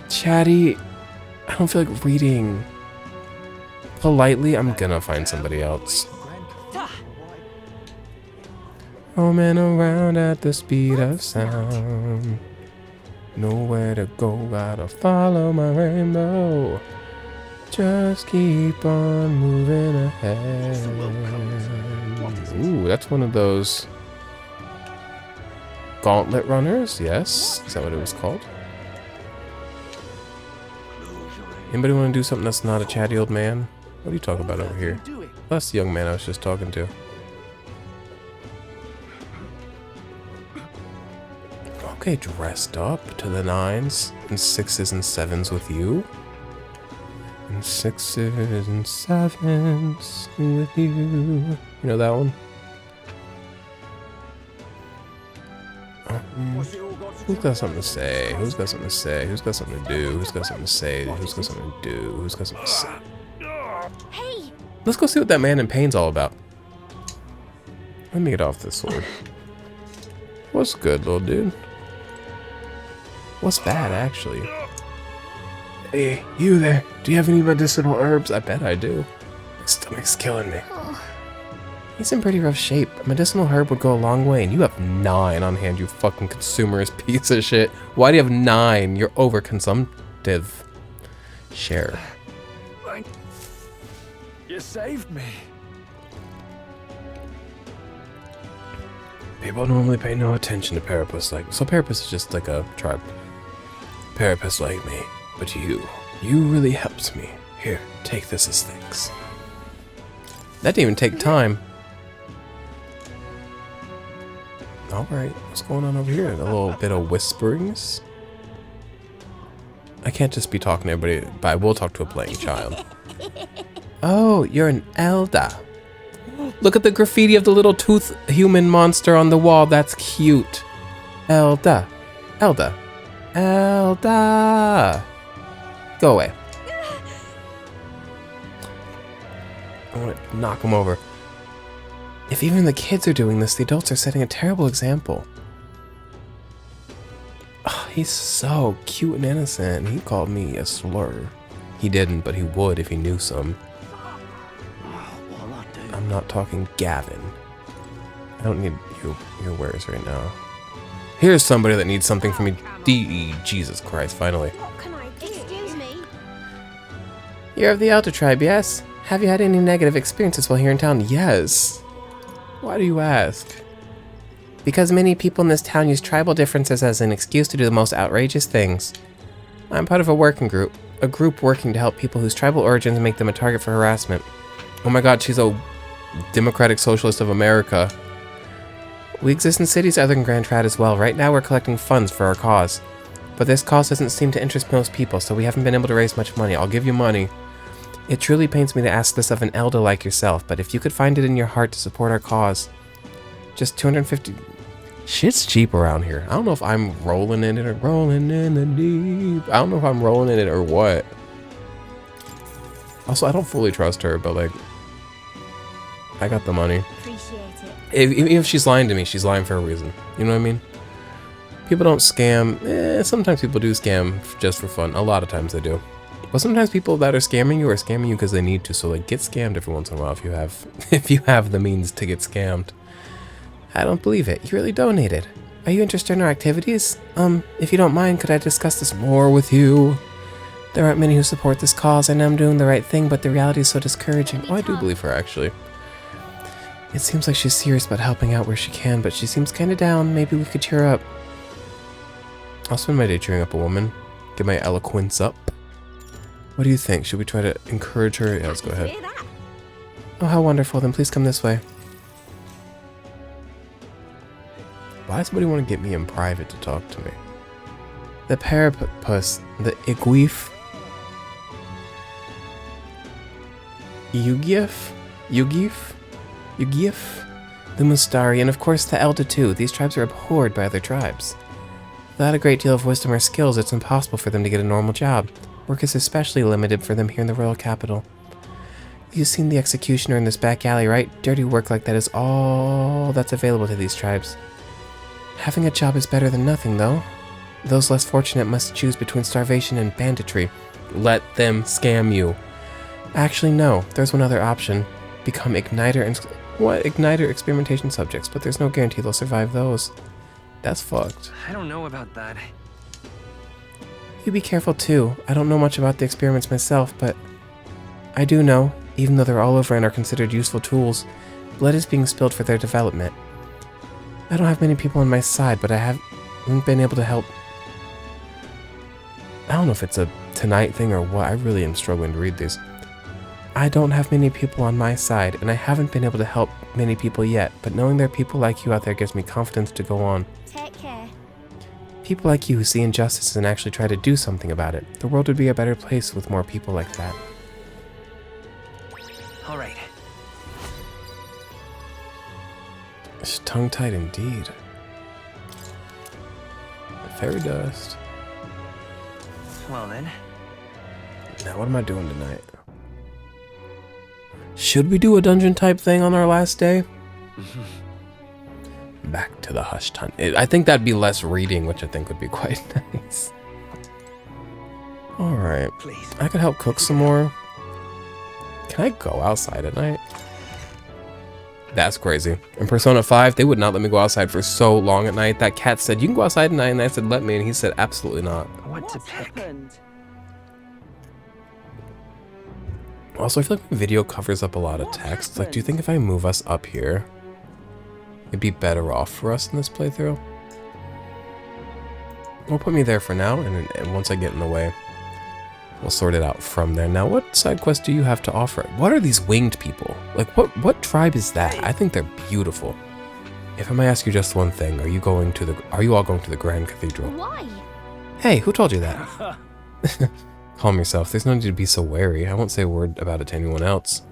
Chatty, I don't feel like reading. Politely, I'm gonna find somebody else. Roaming around at the speed of sound. Nowhere to go, gotta follow my rainbow. Just keep on moving ahead. Ooh, that's one of those gauntlet runners. Yes, is that what it was called? Anybody want to do something that's not a chatty old man? What are you talking about over here? That's the young man I was just talking to. Okay, dressed up to the 9s and 6s and 7s with you. And 6s and 7s with you. You know that one? Who's got something to say? Who's got something to say? Who's got something to do? Who's got something to say? Who's got something to do? Who's got something to say? Hey! Let's go see what that man in pain's all about. Let me get off this sword. What's good, little dude? What's bad, actually? Hey, you there. Do you have any medicinal herbs? I bet I do. My stomach's killing me. He's in pretty rough shape. A medicinal herb would go a long way, and you have 9 on hand, you fucking consumerist piece of shit. Why do you have 9? You're overconsumptive. Share. You saved me. People normally pay no attention to Parapus like... So Parapus is just like a tribe. Parapus like me. But you really helped me. Here, take this as thanks. That didn't even take time. Alright, what's going on over here? A little bit of whisperings. I can't just be talking to everybody, but I will talk to a playing child. Oh, you're an elder. Look at the graffiti of the little tooth human monster on the wall. That's cute. Elder. Elder. Elder. Go away. I want to knock him over. If even the kids are doing this, the adults are setting a terrible example. Oh, he's so cute and innocent. He called me a slur. He didn't, but he would if he knew some. I'm not talking Gavin. I don't need your wares right now. Here's somebody that needs something from me. Jesus Christ, finally. What can I do? Excuse me? You're of the Elder Tribe, yes? Have you had any negative experiences while here in town? Yes. Why do you ask? Because many people in this town use tribal differences as an excuse to do the most outrageous things. I'm part of a working group. A group working to help people whose tribal origins make them a target for harassment. Oh my god, she's a Democratic Socialist of America. We exist in cities other than Grand Trad as well. Right now we're collecting funds for our cause. But this cause doesn't seem to interest most people, so we haven't been able to raise much money. I'll give you money. It truly pains me to ask this of an elder like yourself, but if you could find it in your heart to support our cause, just 250... Shit's cheap around here. I don't know if I'm rolling in it or rolling in the deep. I don't know if I'm rolling in it or what. Also, I don't fully trust her, but like... I got the money. Appreciate it. Even if she's lying to me, she's lying for a reason. You know what I mean? People don't scam. Sometimes people do scam just for fun. A lot of times they do. But sometimes people that are scamming you because they need to. So like, get scammed every once in a while if you have if you have the means to get scammed. I don't believe it. You really donated. Are you interested in our activities? If you don't mind, could I discuss this more with you? There aren't many who support this cause. I know I'm doing the right thing, but the reality is so discouraging. Oh, I do believe her, actually. It seems like she's serious about helping out where she can, but she seems kind of down. Maybe we could cheer her up. I'll spend my day cheering up a woman. Get my eloquence up. What do you think? Should we try to encourage her? Yeah, let's go ahead. Oh, how wonderful. Then please come this way. Why does somebody want to get me in private to talk to me? The Parapus, the Iguif, Yugif, the Mustari, and of course the Elda too. These tribes are abhorred by other tribes. Without a great deal of wisdom or skills, it's impossible for them to get a normal job. Work is especially limited for them here in the royal capital. You've seen the executioner in this back alley, right? Dirty work like that is all that's available to these tribes. Having a job is better than nothing, though. Those less fortunate must choose between starvation and banditry. Let them scam you. Actually, no. There's one other option. Become Igniter experimentation subjects, but there's no guarantee they'll survive those. That's fucked. I don't know about that. You be careful, too. I don't know much about the experiments myself, but I do know, even though they're all over and are considered useful tools, blood is being spilled for their development. I don't have many people on my side, but I haven't been able to help. I don't know if it's a tonight thing or what. I really am struggling to read these. I don't have many people on my side, and I haven't been able to help many people yet, but knowing there are people like you out there gives me confidence to go on. Take care. People like you who see injustices and actually try to do something about it. The world would be a better place with more people like that. All right. It's tongue-tied indeed. Fairy dust. Well then. Now what am I doing tonight? Should we do a dungeon type thing on our last day? Back to the Hush Hunt. I think that'd be less reading, which I think would be quite nice. Alright. Please. I could help cook some more. Can I go outside at night? That's crazy. In Persona 5, they would not let me go outside for so long at night. That cat said, you can go outside at night, and I said, let me, and he said, absolutely not. What to pick? Also, I feel like my video covers up a lot of text. Like, do you think if I move us up here, it'd be better off for us in this playthrough? We'll put me there for now, and once I get in the way, we'll sort it out from there. Now, what side quest do you have to offer? What are these winged people? Like, what tribe is that? I think they're beautiful. If I may ask you just one thing, are you all going to the Grand Cathedral? Why? Hey, who told you that? Calm yourself. There's no need to be so wary. I won't say a word about it to anyone else.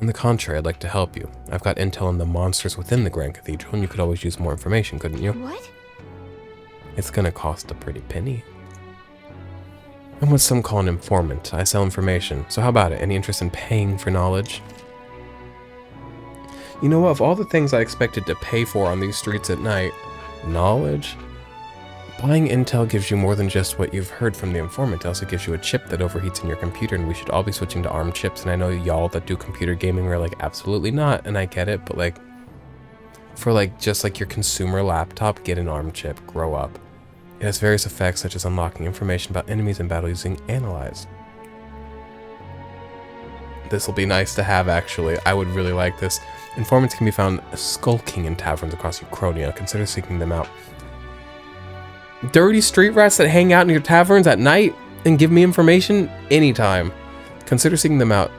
On the contrary, I'd like to help you. I've got intel on the monsters within the Grand Cathedral, and you could always use more information, couldn't you? What? It's gonna cost a pretty penny. I'm what some call an informant. I sell information. So how about it? Any interest in paying for knowledge? You know what? Of all the things I expected to pay for on these streets at night, knowledge? Buying intel gives you more than just what you've heard from the informant. It also gives you a chip that overheats in your computer, and we should all be switching to ARM chips. And I know y'all that do computer gaming are like, absolutely not, and I get it, but like, for like, just like your consumer laptop, get an ARM chip, grow up. It has various effects, such as unlocking information about enemies in battle using Analyze. This will be nice to have, actually. I would really like this. Informants can be found skulking in taverns across Uchronia. Consider seeking them out. Dirty street rats that hang out in your taverns at night and give me information anytime. Consider seeking them out.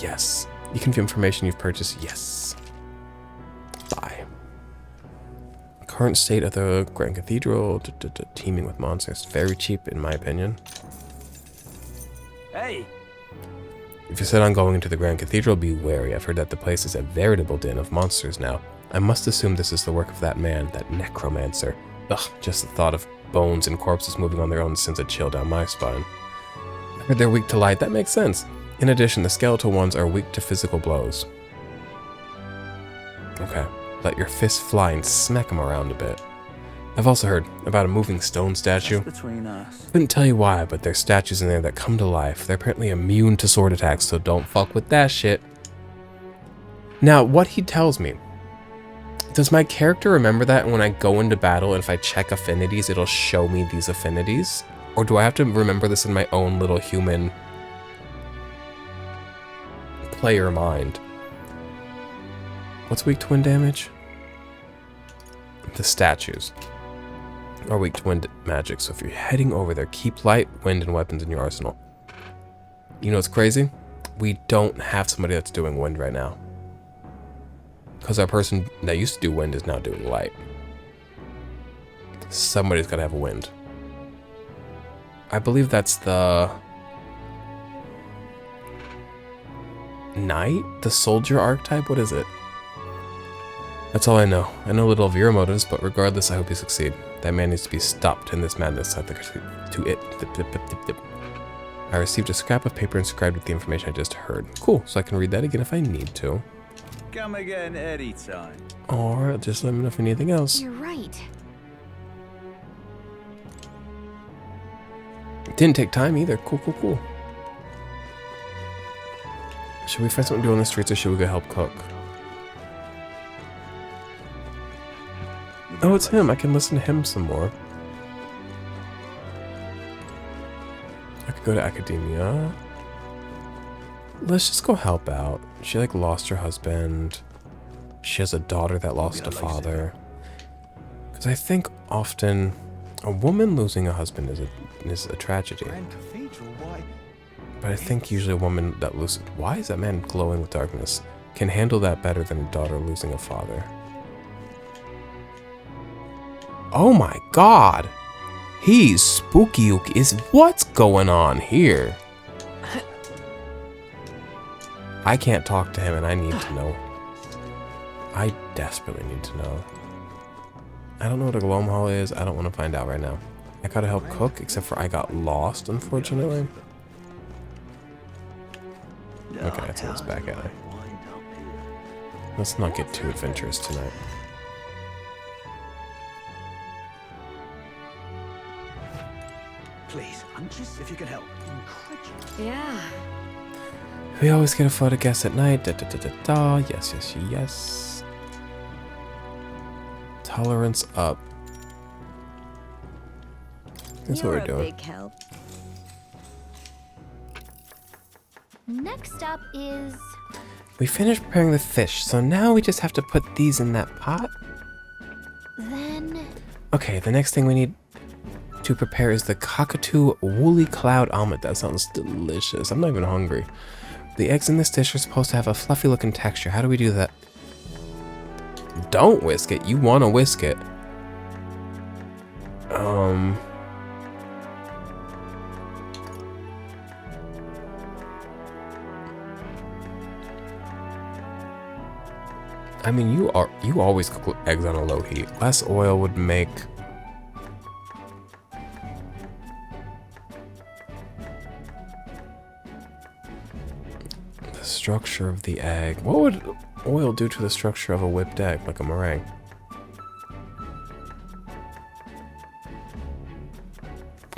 Yes. You can view information you've purchased. Yes. Bye. Current state of the Grand Cathedral. Teeming with monsters. Very cheap, in my opinion. Hey! If you set on going into the Grand Cathedral, be wary. I've heard that the place is a veritable den of monsters now. I must assume this is the work of that man, that necromancer. Ugh, just the thought of bones and corpses moving on their own sends a chill down my spine. I heard they're weak to light. That makes sense. In addition, the skeletal ones are weak to physical blows. Okay. Let your fist fly and smack them around a bit. I've also heard about a moving stone statue. Between us. Couldn't tell you why, but there's statues in there that come to life. They're apparently immune to sword attacks, so don't fuck with that shit. Now, what he tells me, does my character remember that when I go into battle and if I check affinities, it'll show me these affinities? Or do I have to remember this in my own little human player mind? What's weak to wind damage? The statues are weak to wind magic, so if you're heading over there, keep light, wind, and weapons in your arsenal. You know what's crazy? We don't have somebody that's doing wind right now. Because our person that used to do wind is now doing light. Somebody's got to have a wind. I believe that's the knight? The soldier archetype? What is it? That's all I know. I know little of your motives, but regardless, I hope you succeed. That man needs to be stopped in this madness. I think to it. I received a scrap of paper inscribed with the information I just heard. Cool, so I can read that again if I need to. Come again anytime. Or just let me know if you need anything else. You're right. Didn't take time either. Cool. Should we find something to do on the streets or should we go help cook? Oh, it's him. I can listen to him some more. I could go to academia. Let's just go help out. She like lost her husband. She has a daughter that lost a father. Because I think often a woman losing a husband is a tragedy. But I think usually a woman that loses... Why is that man glowing with darkness? Can handle that better than a daughter losing a father. Oh my god! He's spooky. Is what's going on here? I can't talk to him and I need to know. I desperately need to know. I don't know what a gloam hall is. I don't want to find out right now. I gotta help cook, except for I got lost, unfortunately. Okay, that's in this back alley. Let's not get too adventurous tonight. Please, I'm just if you can help. Yeah. We always get a photo guess at night. Yes. Tolerance up. That's what we're doing. Big help. Next up is... We finished preparing the fish, so now we just have to put these in that pot. Then... Okay, the next thing we need to prepare is the cockatoo woolly cloud omelet. That sounds delicious. I'm not even hungry. The eggs in this dish are supposed to have a fluffy looking texture. How do we do that? Don't whisk it. You want to whisk it. I mean, you always cook eggs on a low heat. Less oil would make the structure of the egg. What would oil do to the structure of a whipped egg, like a meringue?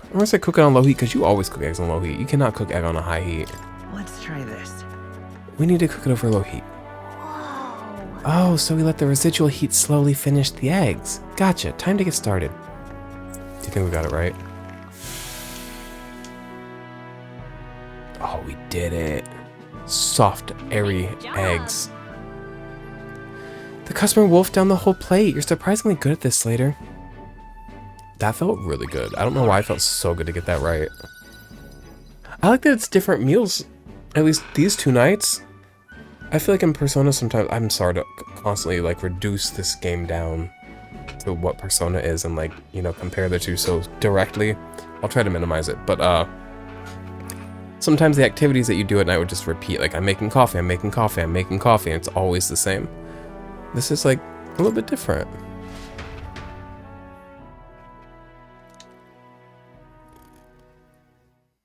I'm gonna say cook it on low heat because you always cook eggs on low heat. You cannot cook egg on a high heat. Let's try this. We need to cook it over low heat. Oh, so we let the residual heat slowly finish the eggs. Gotcha. Time to get started. Do you think we got it right? Oh, we did it. Soft, airy eggs. The customer wolfed down the whole plate. You're surprisingly good at this, Slater. That felt really good. I don't know why I felt so good to get that right. I like that it's different meals. At least these 2 nights. I feel like in Persona sometimes, I'm sorry to constantly like reduce this game down to what Persona is and like, you know, compare the two so directly. I'll try to minimize it, but sometimes the activities that you do at night would just repeat, like I'm making coffee, I'm making coffee, I'm making coffee, and it's always the same. This is like a little bit different.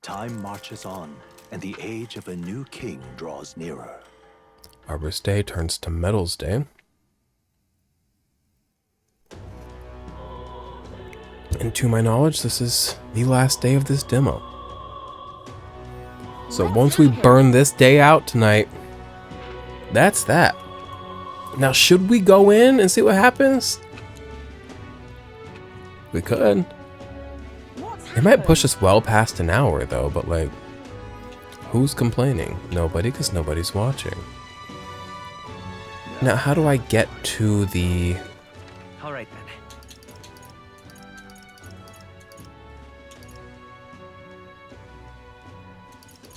Time marches on, and the age of a new king draws nearer. Arbor's Day turns to Metals Day. And to my knowledge, this is the last day of this demo. So once we burn this day out tonight, that's that. Now, should we go in and see what happens? We could. It might push us well past an hour, though, but like, who's complaining? Nobody, because nobody's watching. Now, how do I get to the... All right then.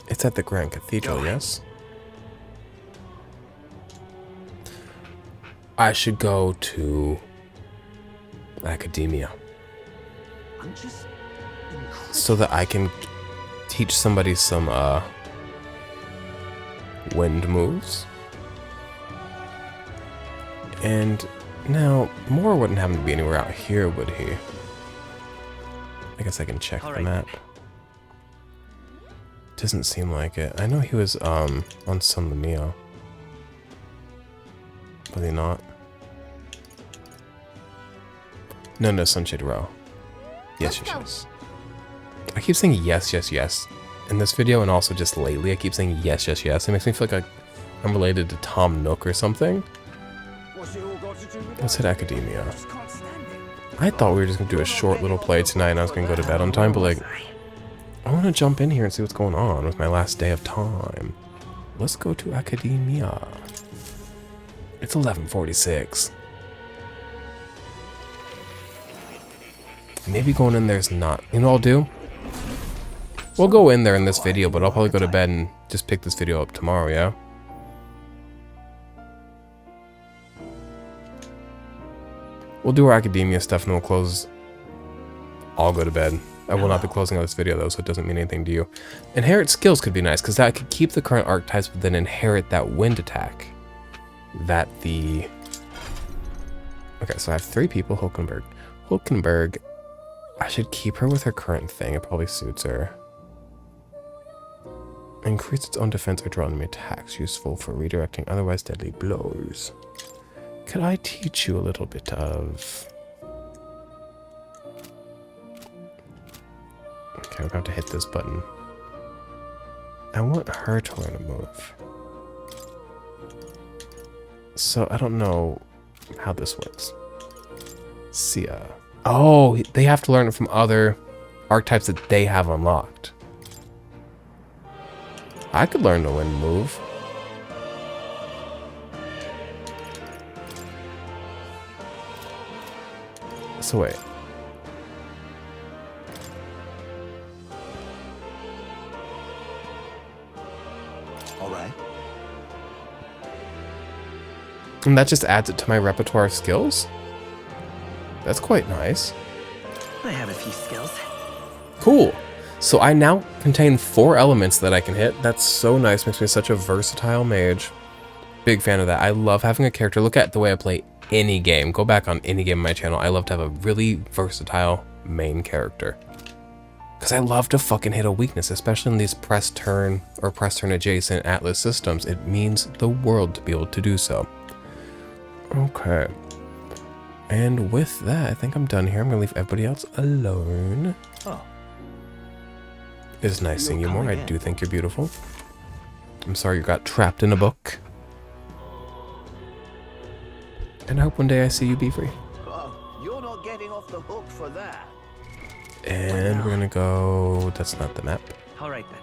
It's at the Grand Cathedral, yes? I should go to Academia I'm just so that I can teach somebody some wind moves. And now, Moore wouldn't happen to be anywhere out here, would he? I guess I can check the map. Doesn't seem like it. I know he was on San Lemio. Was he not? No, Sunshade Row. Yes. I keep saying yes in this video, and also just lately I keep saying yes. It makes me feel like I'm related to Tom Nook or something. Let's hit Academia. I thought we were just gonna do a short little play tonight and I was gonna go to bed on time, but like, I wanna jump in here and see what's going on with my last day of time. Let's go to Academia. It's 11:46. Maybe going in there's not. You know what I'll do? We'll go in there in this video, but I'll probably go to bed and just pick this video up tomorrow, yeah? We'll do our Academia stuff and we'll close. I'll go to bed. I will not be closing out this video though, so it doesn't mean anything to you. Inherit skills could be nice, because that could keep the current archetypes, but then inherit that wind attack. Okay, so I have 3 people. Hulkenberg. I should keep her with her current thing. It probably suits her. Increase its own defense or draw enemy attacks. Useful for redirecting otherwise deadly blows. Could I teach you a little bit of... Okay, we're going to hit this button. I want her to learn a move. So I don't know how this works. Siaha. Oh, they have to learn it from other archetypes that they have unlocked. I could learn the wind move. So wait. all right. And that just adds it to my repertoire of skills? That's quite nice. I have a few skills. Cool. So I now contain 4 elements that I can hit. That's so nice. Makes me such a versatile mage. Big fan of that. I love having a character. Look at the way I play any game. Go back on any game on my channel. I love to have a really versatile main character. Because I love to fucking hit a weakness, especially in these press turn or press turn adjacent Atlas systems. It means the world to be able to do so. Okay. And with that, I think I'm done here. I'm going to leave everybody else alone. Oh. It's nice seeing you more. I do think you're beautiful. I'm sorry you got trapped in a book. And I hope one day I see you be free. Oh, you're not getting off the hook for that. And we're going to go... That's not the map. All right then.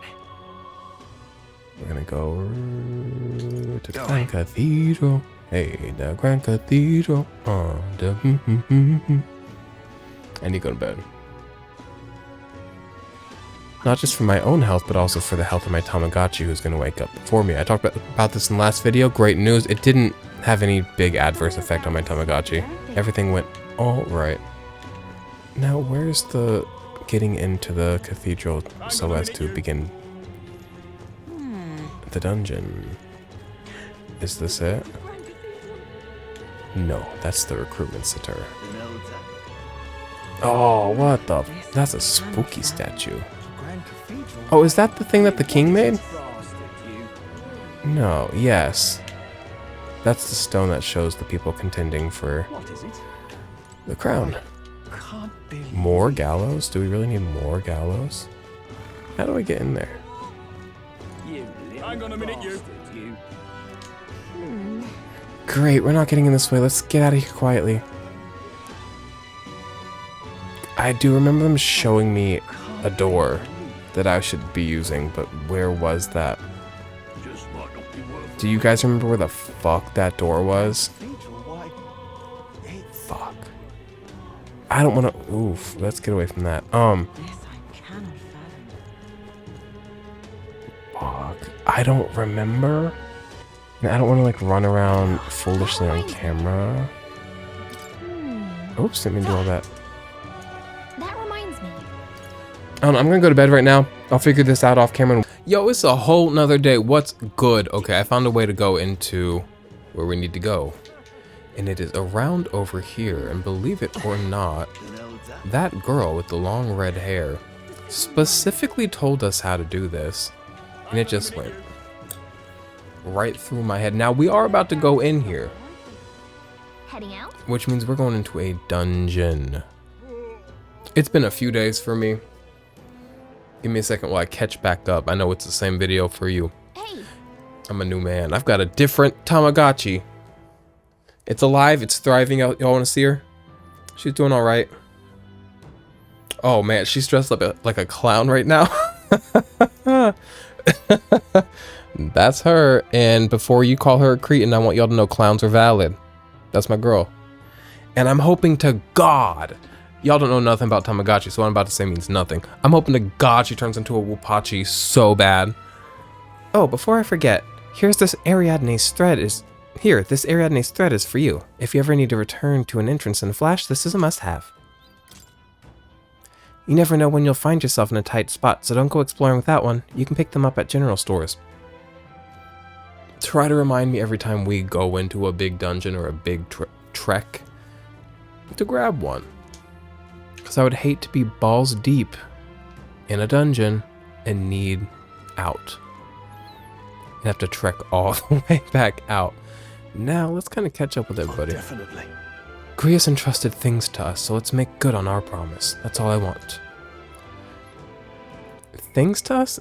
We're going to go to the Grand Cathedral. Hey, the Grand Cathedral. And you go to bed. Not just for my own health, but also for the health of my Tamagotchi, who's going to wake up before me. I talked about this in the last video. Great news. It didn't have any big adverse effect on my Tamagotchi. Everything went all right. Now, where's the getting into the cathedral so as to begin the dungeon? Is this it? No, that's the recruitment center. Oh, what the? That's a spooky statue. Oh, is that the thing that the king made? No, yes. That's the stone that shows the people contending for the crown. can't believe More gallows? Do we really need more gallows? How do I get in there? You hang on a minute, you. Great, we're not getting in this way. Let's get out of here quietly. I do remember them showing me a door that I should be using, but where was that? Do you guys remember where the fuck that door was? Fuck. I don't want to. Oof. Let's get away from that. Fuck. I don't remember. And I don't want to like run around foolishly on camera. Oops, didn't mean to do all that. That reminds me. I'm gonna go to bed right now. I'll figure this out off camera. Yo, it's a whole nother day. What's good? Okay, I found a way to go into where we need to go. And it is around over here. And believe it or not, that girl with the long red hair specifically told us how to do this. And it just went right through my head. Now, we are about to go in here. Heading out? Which means we're going into a dungeon. It's been a few days for me. Give me a second while I catch back up. I know it's the same video for you. Hey. I'm a new man. I've got a different Tamagotchi. It's alive. It's thriving. Y'all want to see her? She's doing all right. Oh man, she's dressed up like a clown right now. That's her. And before you call her a cretin, I want y'all to know clowns are valid. That's my girl. And I'm hoping to God, y'all don't know nothing about Tamagotchi, so what I'm about to say means nothing. I'm hoping to God she turns into a Woopachi so bad. Oh, before I forget, here's this Ariadne's thread is... Here, this Ariadne's thread is for you. If you ever need to return to an entrance in a flash, this is a must-have. You never know when you'll find yourself in a tight spot, so don't go exploring without one. You can pick them up at general stores. Try to remind me every time we go into a big dungeon or a big trek to grab one. Because I would hate to be balls deep in a dungeon and need out. And have to trek all the way back out. Now, let's kind of catch up with everybody. Definitely. Grius entrusted things to us, so let's make good on our promise. That's all I want. Things to us?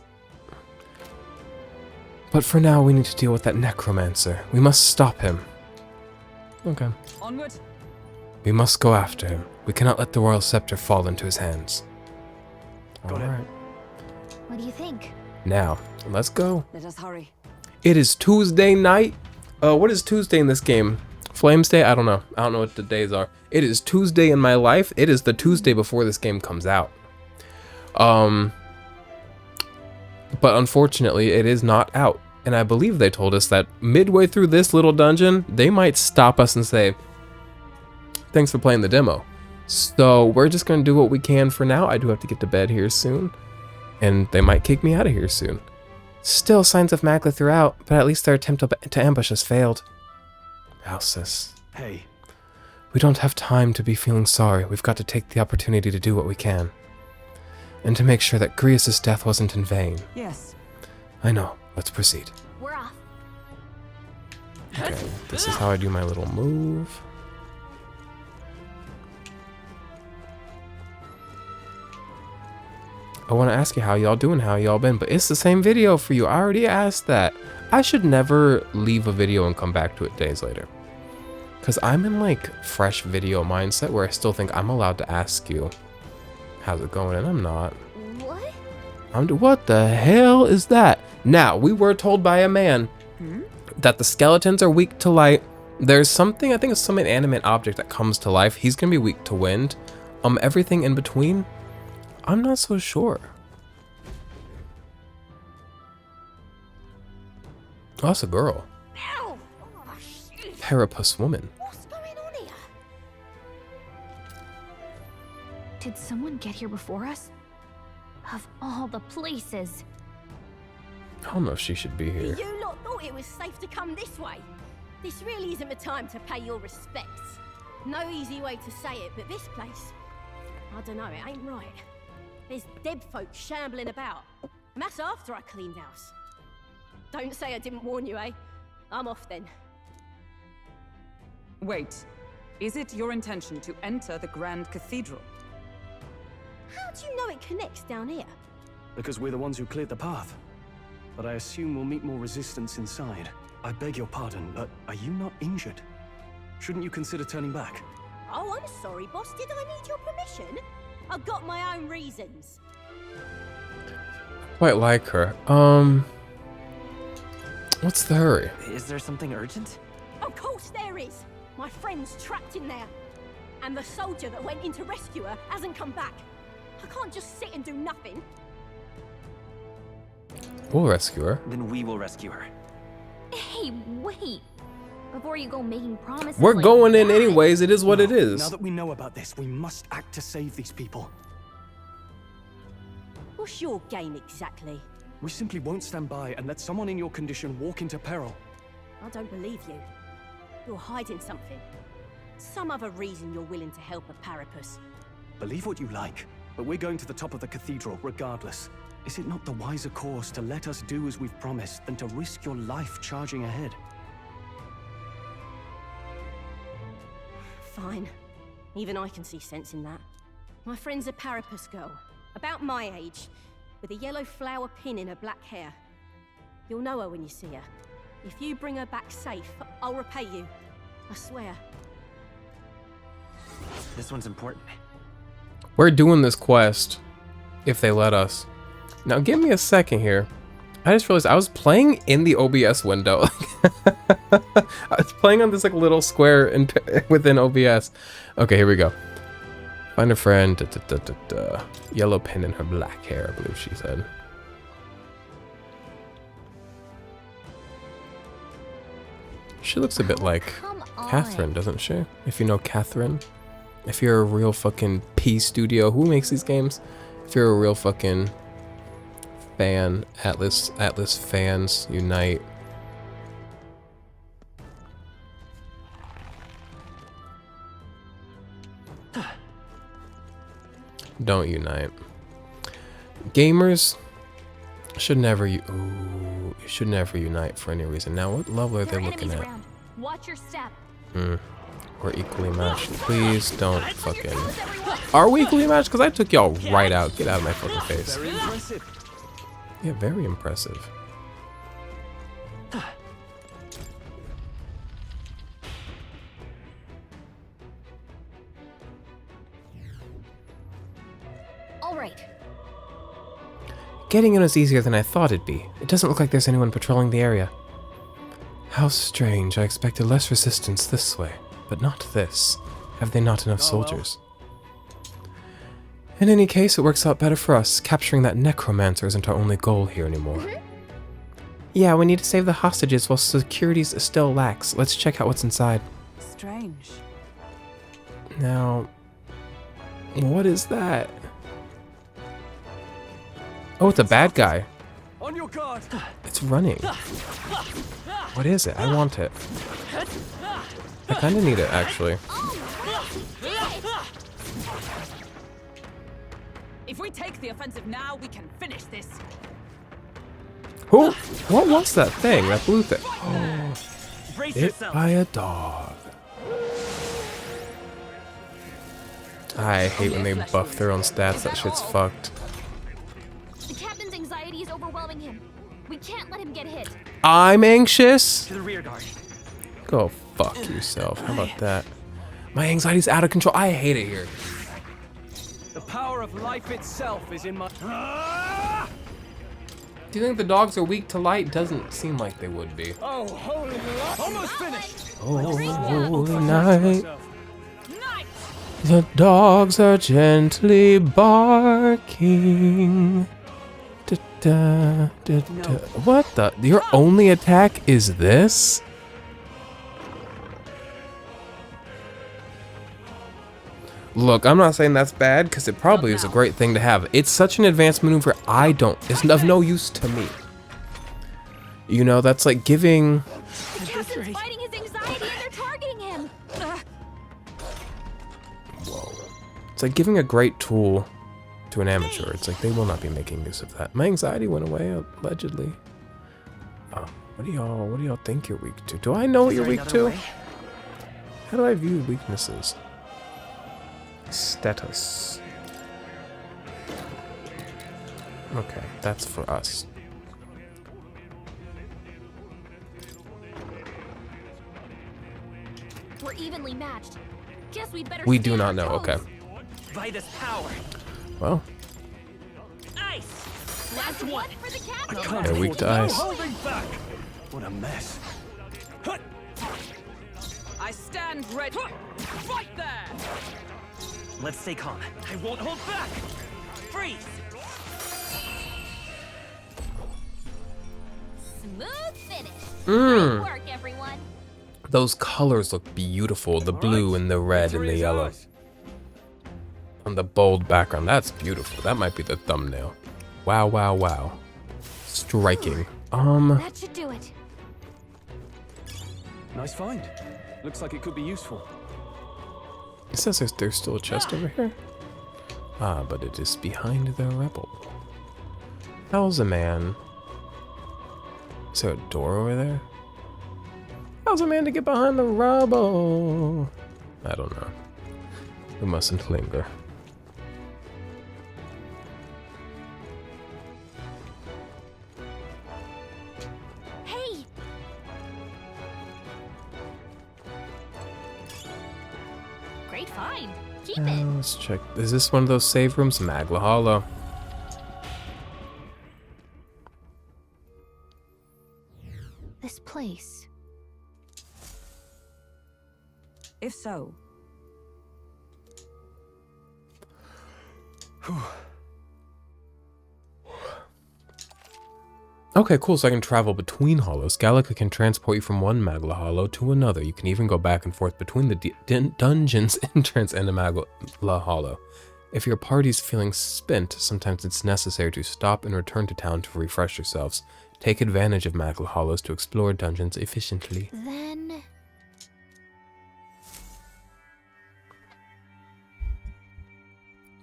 But for now, we need to deal with that necromancer. We must stop him. Okay. Onward. We must go after him. We cannot let the royal scepter fall into his hands. Alright. What do you think? Now, let's go. Let us hurry. It is Tuesday night. What is Tuesday in this game? Flames Day? I don't know. I don't know what the days are. It is Tuesday in my life. It is the Tuesday before this game comes out. But unfortunately, it is not out. And I believe they told us that midway through this little dungeon, they might stop us and say, thanks for playing the demo. So we're just going to do what we can for now. I do have to get to bed here soon. And they might kick me out of here soon. Still signs of Magla throughout, but at least their attempt to ambush us failed. Alcis. Hey. We don't have time to be feeling sorry. We've got to take the opportunity to do what we can. And to make sure that Grius' death wasn't in vain. Yes. I know. Let's proceed. We're off. Okay, this is how I do my little move. I want to ask you how y'all doing, how y'all been, but it's the same video for you. I already asked that. I should never leave a video and come back to it days later. Because I'm in like fresh video mindset where I still think I'm allowed to ask you, how's it going? And I'm not. What? What the hell is that? Now, we were told by a man that the skeletons are weak to light. There's something, I think it's some inanimate object that comes to life. He's going to be weak to wind. Everything in between, I'm not so sure. Oh, that's a girl. Ow! Oh, shit. Parapus woman. What's going on here? Did someone get here before us? Of all the places. I don't know if she should be here. You lot thought it was safe to come this way. This really isn't the time to pay your respects. No easy way to say it, but this place, I don't know, it ain't right. There's dead folk shambling about, and that's after I cleaned house. Don't say I didn't warn you, eh? I'm off then. Wait. Is it your intention to enter the Grand Cathedral? How do you know it connects down here? Because we're the ones who cleared the path. But I assume we'll meet more resistance inside. I beg your pardon, but are you not injured? Shouldn't you consider turning back? Oh, I'm sorry, boss. Did I need your permission? I've got my own reasons. Quite like her. What's the hurry? Is there something urgent? Of course there is. My friend's trapped in there. And the soldier that went in to rescue her hasn't come back. I can't just sit and do nothing. We'll rescue her. Then we will rescue her. Hey, wait. Before you go making promises. We're like going in that. anyways. It is what it Now is. that we know about this, we must act to save these people. What's your game exactly? We simply won't stand by and let someone in your condition walk into peril. I don't believe you. You're hiding something. Some other reason you're willing to help a Parapus. Believe what you like, but we're going to the top of the cathedral regardless. Is it not the wiser course to let us do as we've promised than to risk your life charging ahead? Fine. Even I can see sense in that. My friend's a Parapus girl, about my age, with a yellow flower pin in her black hair. You'll know her when you see her. If you bring her back safe, I'll repay you. I swear. This one's important. We're doing this quest, if they let us. Now, give me a second here. I just realized I was playing in the OBS window. I was playing on this like little square within OBS. Okay, here we go. Find a friend. Yellow pin in her black hair, I believe she said. She looks a bit like Catherine, doesn't she? If you know Catherine. If you're a real fucking P studio, who makes these games? If you're a real fucking fan, Atlas fans unite. Don't unite. Gamers should never should never unite for any reason. Now, what level are they looking at? Watch your step. We're equally matched. Please don't fucking. Are we equally matched? Because I took y'all right out. Get out of my fucking face. Very impressive. Yeah, very impressive. All right. Getting in was easier than I thought it'd be. It doesn't look like there's anyone patrolling the area. How strange. I expected less resistance this way, but not this. Have they not enough soldiers? In any case, it works out better for us. Capturing that necromancer isn't our only goal here anymore. Yeah, we need to save the hostages while security's still lax. Let's check out what's inside. Strange. Now, what is that? Oh, it's a bad guy. On your guard. It's running. What is it? I want it. I kind of need it, actually. If we take the offensive now, we can finish this. Who? What was that thing? That blue thing? Oh, Brace hit yourself. by a dog. I hate when they buff their own stats. That shit's fucked. The captain's anxiety is overwhelming him. We can't let him get hit. I'm anxious. To the rear guard. Go fuck yourself. How about that? My anxiety's out of control. I hate it here. The power of life itself is in my... Do you think the dogs are weak to light? Doesn't seem like they would be. Oh, holy... Almost finished. Holy night. The dogs are gently barking. Da, da, da. What the? Your only attack is this? Look, I'm not saying that's bad, because it probably is a great thing to have. It's such an advanced maneuver, it's of no use to me. You know, that's like giving... The captain's fighting his anxiety and they're targeting him. Whoa. It's like giving a great tool to an amateur. It's like they will not be making use of that. My anxiety went away, allegedly. What do y'all think you're weak to? Do I know what you're weak to? How do I view weaknesses? Status. Okay, that's for us. We're evenly matched. Guess we better. We stay do on not our know, toes. okay. Vitus power. Well, Ice. Last one for the captain. can't they're weak to ice. Holding back. What a mess. I stand ready. Right there. Let's stay calm. I won't hold back. Freeze. Smooth finish. Mmm. Great work, everyone. Those colors look beautiful. The blue and the red and the yellow. On the bold background. That's beautiful. That might be the thumbnail. Wow, wow, wow. Striking. That should do it. Nice find. Looks like it could be useful. It says there's still a chest over here. Ah, but it is behind the rebel. How's a man? Is there a door over there? How's a man to get behind the rubble? I don't know. We mustn't linger. Hey, great find. Keep it. Let's check. Is this one of those save rooms? Magla Hollow. This place. If so, Okay, cool. So I can travel between hollows. Gallica can transport you from one Magla Hollow to another. You can even go back and forth between the dungeon's entrance and the Magla Hollow. If your party's feeling spent, sometimes it's necessary to stop and return to town to refresh yourselves. Take advantage of Magla Hollows to explore dungeons efficiently. Then.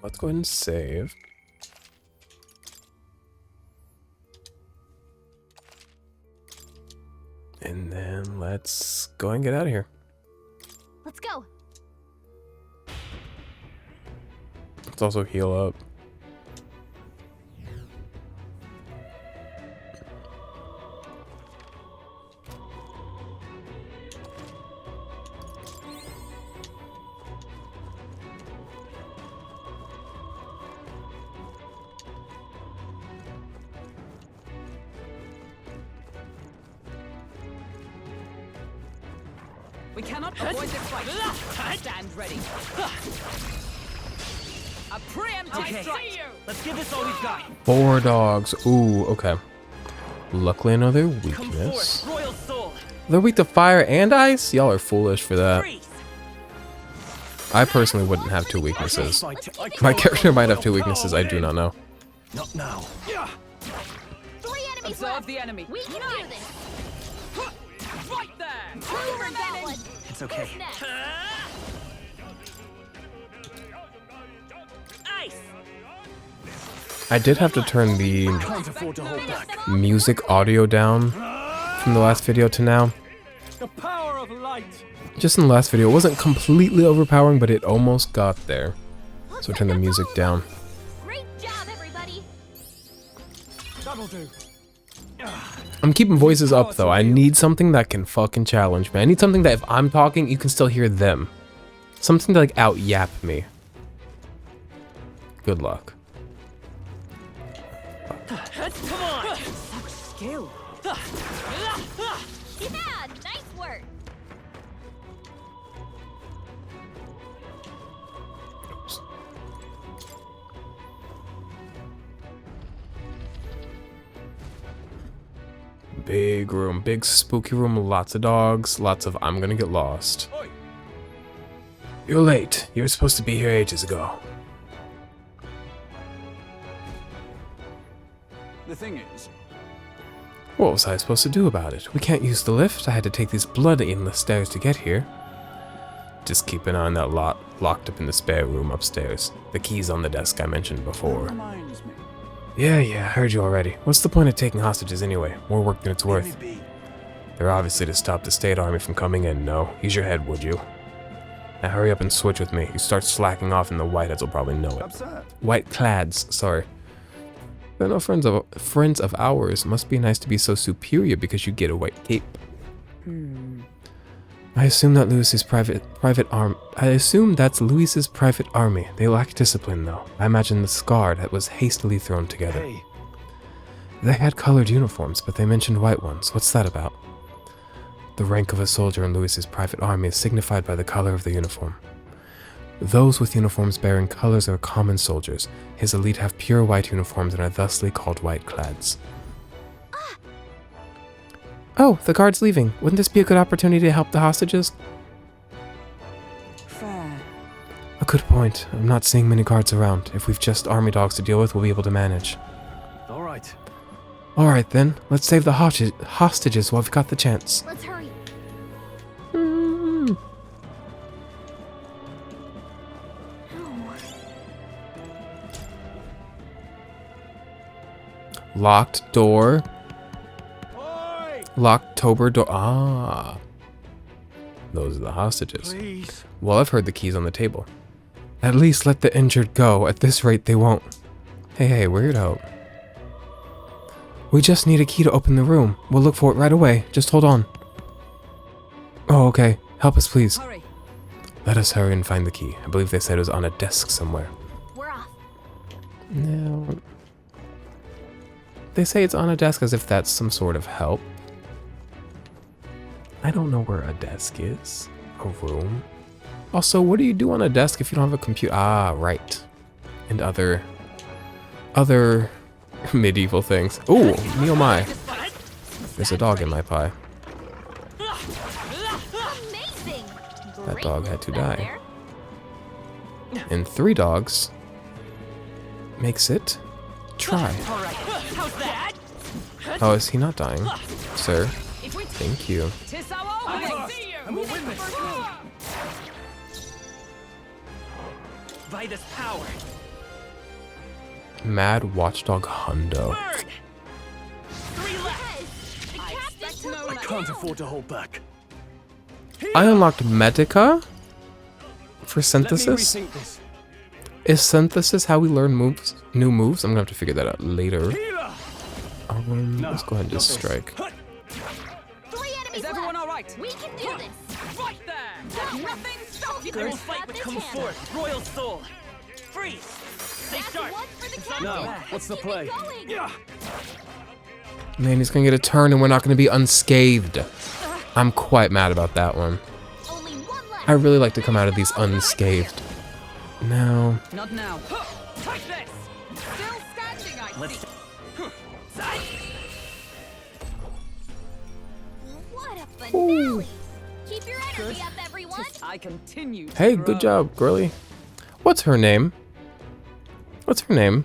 Let's go ahead and save. And then let's go and get out of here. Let's go. Let's also heal up. we cannot avoid this fight. Stand ready. A preemptive Okay. strike. Let's give this all we've got. 4 dogs. Ooh, okay. Luckily I know their Come weakness. forth, royal soul. They're weak to fire and ice? Y'all are foolish for that. Freeze. I personally wouldn't have 2 weaknesses. I My character might have 2 weaknesses, I do not know. Not now. 3 enemies Observe left. the enemy. We can do this. Right there. Two Over that remaining. one. It's okay. Who's next? Ice. I did have to turn the Can't afford to hold back. music audio down from the last video to now. The power of light. Just in the last video, it wasn't completely overpowering, but it almost got there. So turn the music down. Great job, everybody. That'll do. I'm keeping voices up though. I need something that can fucking challenge me. I need something that if I'm talking, you can still hear them. Something to like out yap me. Good luck. Come on. Skill. Yeah, nice work. Big room, big spooky room, lots of dogs, lots of I'm gonna get lost. You're late. You were supposed to be here ages ago. The thing is, What was I supposed to do about it? We can't use the lift. I had to take these blood-endless stairs to get here. Just keep an eye on that lot locked up in the spare room upstairs. The key's on the desk I mentioned before. reminds me. Yeah, I heard you already. What's the point of taking hostages anyway? More work than it's worth. They're obviously to stop the state army from coming in, no? Use your head, would you? Now hurry up and switch with me. You start slacking off and the whiteheads will probably know it. Absurd. White clads, sorry. They're no friends of ours. Must be nice to be so superior because you get a white cape. I assume that I assume that's Luis's private army. They lack discipline, though. I imagine the scar that was hastily thrown together. Hey, They had colored uniforms, but they mentioned white ones. What's that about? The rank of a soldier in Luis's private army is signified by the color of the uniform. Those with uniforms bearing colors are common soldiers. His elite have pure white uniforms and are thusly called white clads. Oh, the guard's leaving. Wouldn't this be a good opportunity to help the hostages? Fair. A good point. I'm not seeing many guards around. If we've just army dogs to deal with, we'll be able to manage. all right. Alright then, let's save the hostages while we've got the chance. Let's hurry. Locked door. Locktober door. Ah. Those are the hostages. Please. Well, I've heard the keys on the table. At least let the injured go. At this rate, they won't. Hey, weirdo. We just need a key to open the room. We'll look for it right away. Just hold on. Oh, okay. Help us, please. Hurry. Let us hurry and find the key. I believe they said it was on a desk somewhere. We're off. No. They say it's on a desk as if that's some sort of help. I don't know where a desk is. A room. Also, what do you do on a desk if you don't have a computer? Ah, right. And other medieval things. Ooh, me oh my. There's a dog in my pie. Amazing. That Great dog had to move back die. there. And 3 dogs makes it try. All right. How's that? Oh, is he not dying? Sir, If we thank you. tis our opening. See you. And we'll win this. By this power. Mad Watchdog Hundo. Bird. 3 left. The I captain expect took no me less. Can't afford to hold back. I unlocked Medica for Let me synthesis. rethink this. Is synthesis how we learn new moves? I'm gonna have to figure that out later. Healer. Let's go ahead and just strike. 3 enemies Is everyone left. all right? We can do this. Right there. Let nothing stop you. I will Got fight with this come handle. forth, royal soul. Freeze. Stay That's sharp. one for the It's captain. No, what's the Keep it play? going. Man, he's gonna get a turn and we're not gonna be unscathed. I'm quite mad about that one. Only one left. I really like to come out of these unscathed. No. Not now. Take this. Still standing, I Let's see. What a finale. Keep your energy up, everyone. I continue to Hey, grow. good job, girly. What's her name? What's her name?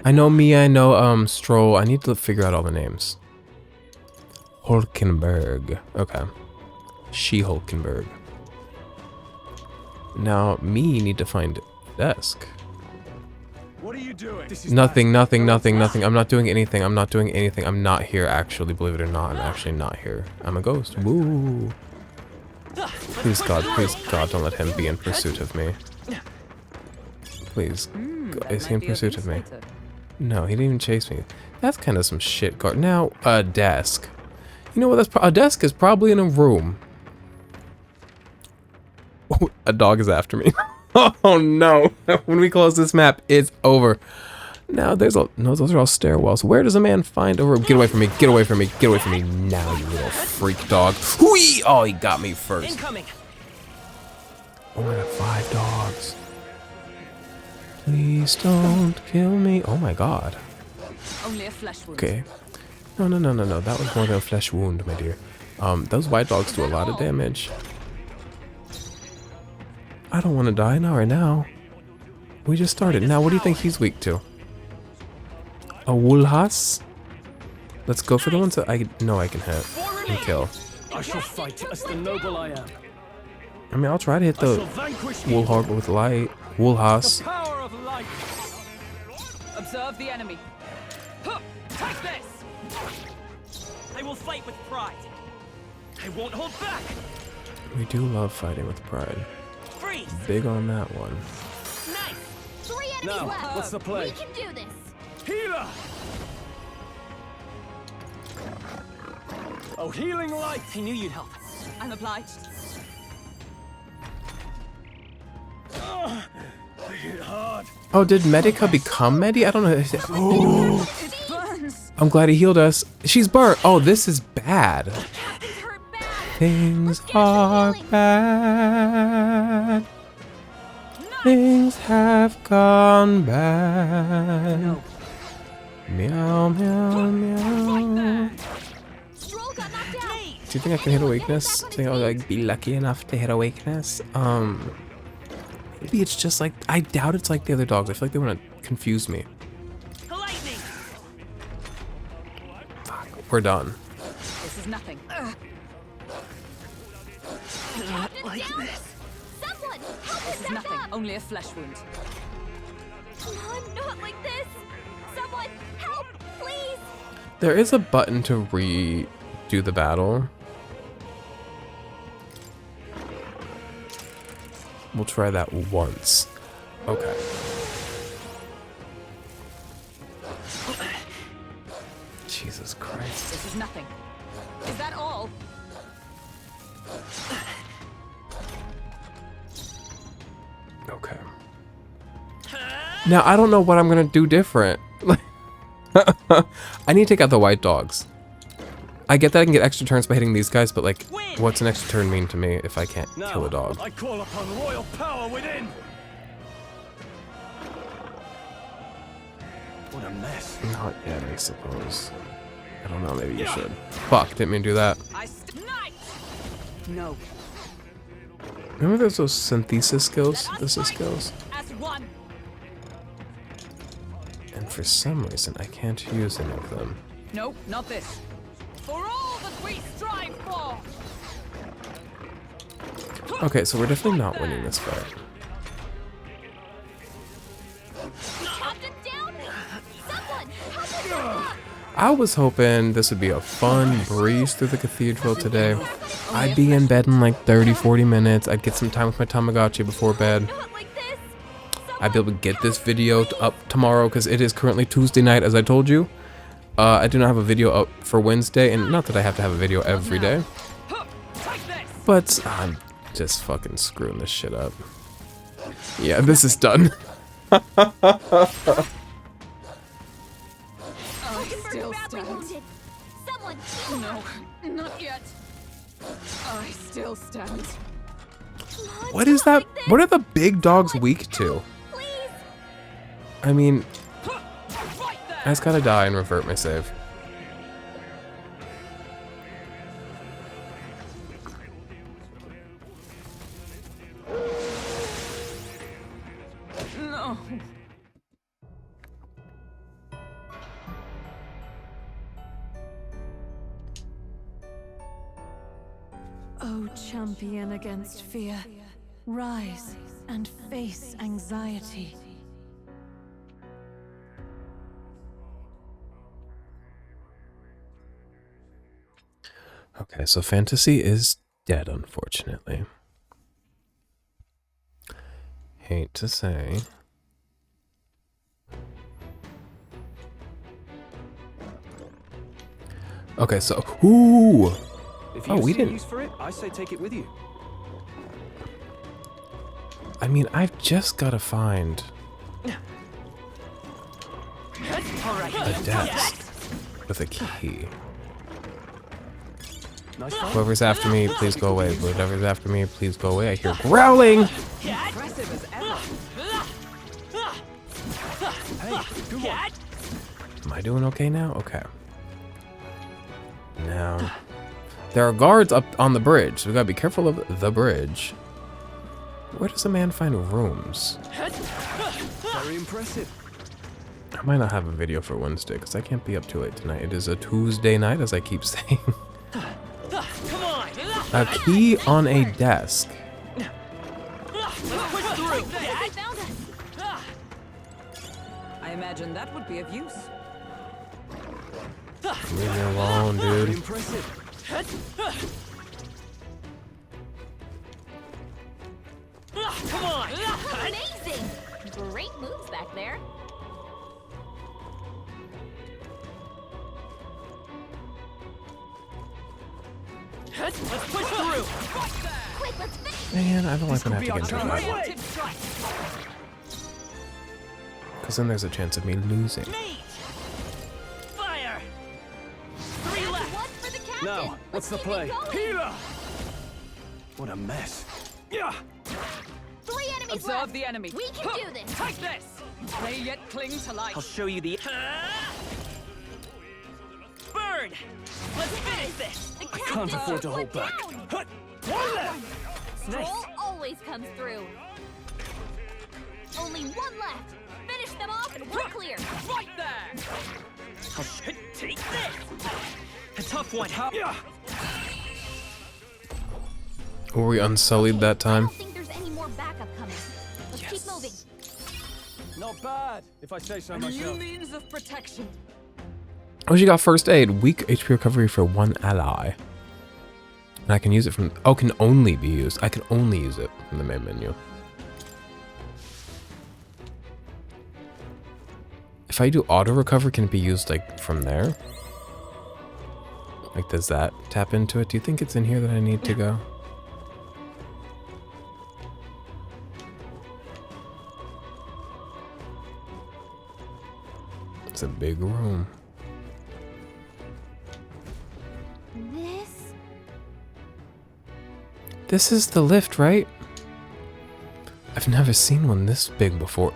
I know Mia, I know Stroll. I need to figure out all the names. Hulkenberg. Okay. She-Hulkenberg. Now, me need to find desk. What are you doing? This is Nothing. I'm not doing anything. I'm not here, actually. Believe it or not, I'm actually not here. I'm a ghost. Woo. Please, God, don't let him be in pursuit of me. Please. Is he in pursuit of me? No, he didn't even chase me. That's kind of some shit. Guard. Now, a desk. You know what? A desk is probably in a room. Oh, a dog is after me. Oh no! When we close this map, it's over. Now there's no. Those are all stairwells. Where does a man find a room? Get away from me! Get away from me! Get away from me now, you little freak dog! Whee! Oh, he got me first. Incoming. Oh my God! 5 dogs. Please don't kill me. Oh my God. Only a flesh wound. Okay. No. That was more than a flesh wound, my dear. Those white dogs do a lot of damage. I don't want to die now right now. We just started. Now, what do you think he's weak to? A Woolhas? Let's go for the ones that I know I can hit and kill. I shall fight as the noble I am. I mean, I'll try to hit I the shall vanquish Woolhog with light. Woolhas. the power of light. Observe the enemy. Huh. Take this. I will fight with pride. I won't hold back. We do love fighting with pride. Freeze! Big on that one. Nice! 3 enemies Now, left. what's the play? We can do this. Healer! Oh, healing light! I knew you'd help. I'm obliged. They hit hard. Oh, did Medica become Medi? I don't know. Oh, It burns. I'm glad he healed us. She's burnt. Oh, this is bad. These hurt bad. Things are bad. Things have gone bad. Meow, meow, meow. Stroll got knocked out. Do you think I can hit a weakness? Do you think I'll like be lucky enough to hit a weakness? Maybe it's just like, I doubt it's like the other dogs. I feel like they want to confuse me. Lightning! Fuck, we're done. This is nothing. Captain's down. Someone, help This us is back nothing. up. Only a flesh wound. Come on, not like this. Someone, help, please. There is a button to redo the battle. We'll try that once. Okay. Jesus Christ. This is nothing. Is that all? Okay. Now, I don't know what I'm gonna do different. I need to take out the white dogs. I get that I can get extra turns by hitting these guys, but like, what's an extra turn mean to me if I can't kill a dog? I call upon royal power within. What a mess. Not yet, I suppose. I don't know, maybe you should. Fuck, didn't mean to do that. No. Remember there's those synthesis skills? Synthesis skills? As one. And for some reason, I can't use any of them. No, not this. For all that we strive for. Okay, so we're definitely not winning this fight. Captain's down. Someone, help us back up. I was hoping this would be a fun breeze through the cathedral today. I'd be in bed in like 30-40 minutes. I'd get some time with my Tamagotchi before bed. Not like this. I'd be able to get this video up tomorrow because it is currently Tuesday night, as I told you. I do not have a video up for Wednesday, and not that I have to have a video every day. But I'm just fucking screwing this shit up. Yeah, this is done. Still Badly stand. wounded. Someone, heal her. No, not yet. I still stand. Come on, What is not that? like this. What are the big dogs weak to? Please. I mean, Right there. I just gotta die and revert my save. No. O champion against fear, rise and face anxiety. Okay, so fantasy is dead, unfortunately. Hate to say. Okay, so ooh. If you Oh, we see didn't. use for it, I say take it with you. I mean, I've just gotta find a desk with a key. Nice fight. Whoever's after me, please go away. Whoever's after me, please go away. I hear growling. Impressive as ever. Hey, good one. Am I doing okay now? Okay. Now, there are guards up on the bridge, so we gotta be careful of the bridge. Where does a man find rooms? Very impressive. I might not have a video for Wednesday because I can't be up too late tonight. It is a Tuesday night, as I keep saying. Come on! A key on a desk. Push through! They found us. I imagine that would be of use. Leave me alone, Very dude. impressive. Come on! Amazing! Great moves back there. Let's push through! Quick, let's finish. Man, I don't like when I have to Be get our into turn. that. Because then there's a chance of me losing. Mate! Fire! 3 left! One for the captain. Now, what's the Let's play? keep it going. Healer! What a mess. Yeah. 3 enemies Observe left. the enemy. We can do this. Take this! They yet cling to life. I'll show you the... Burn! Let's finish this! The Can't captain's afford to one hold back. down. Hut. One left! Stroll always comes through. Only 1 left. Finish them off and we're clear. Right there! I'll take this! A tough one. Yeah. Were we unsullied that I time? don't think there's any more backup coming. Let's keep moving. Not bad, if I say so A new myself. means of protection. Oh, she got first aid. Weak HP recovery for 1 ally. And I can use it from... Oh, can only be used. I can only use it from the main menu. If I do auto recover, can it be used like from there? Like, does that tap into it? Do you think it's in here that I need to go? It's a big room. This is the lift, right? I've never seen one this big before.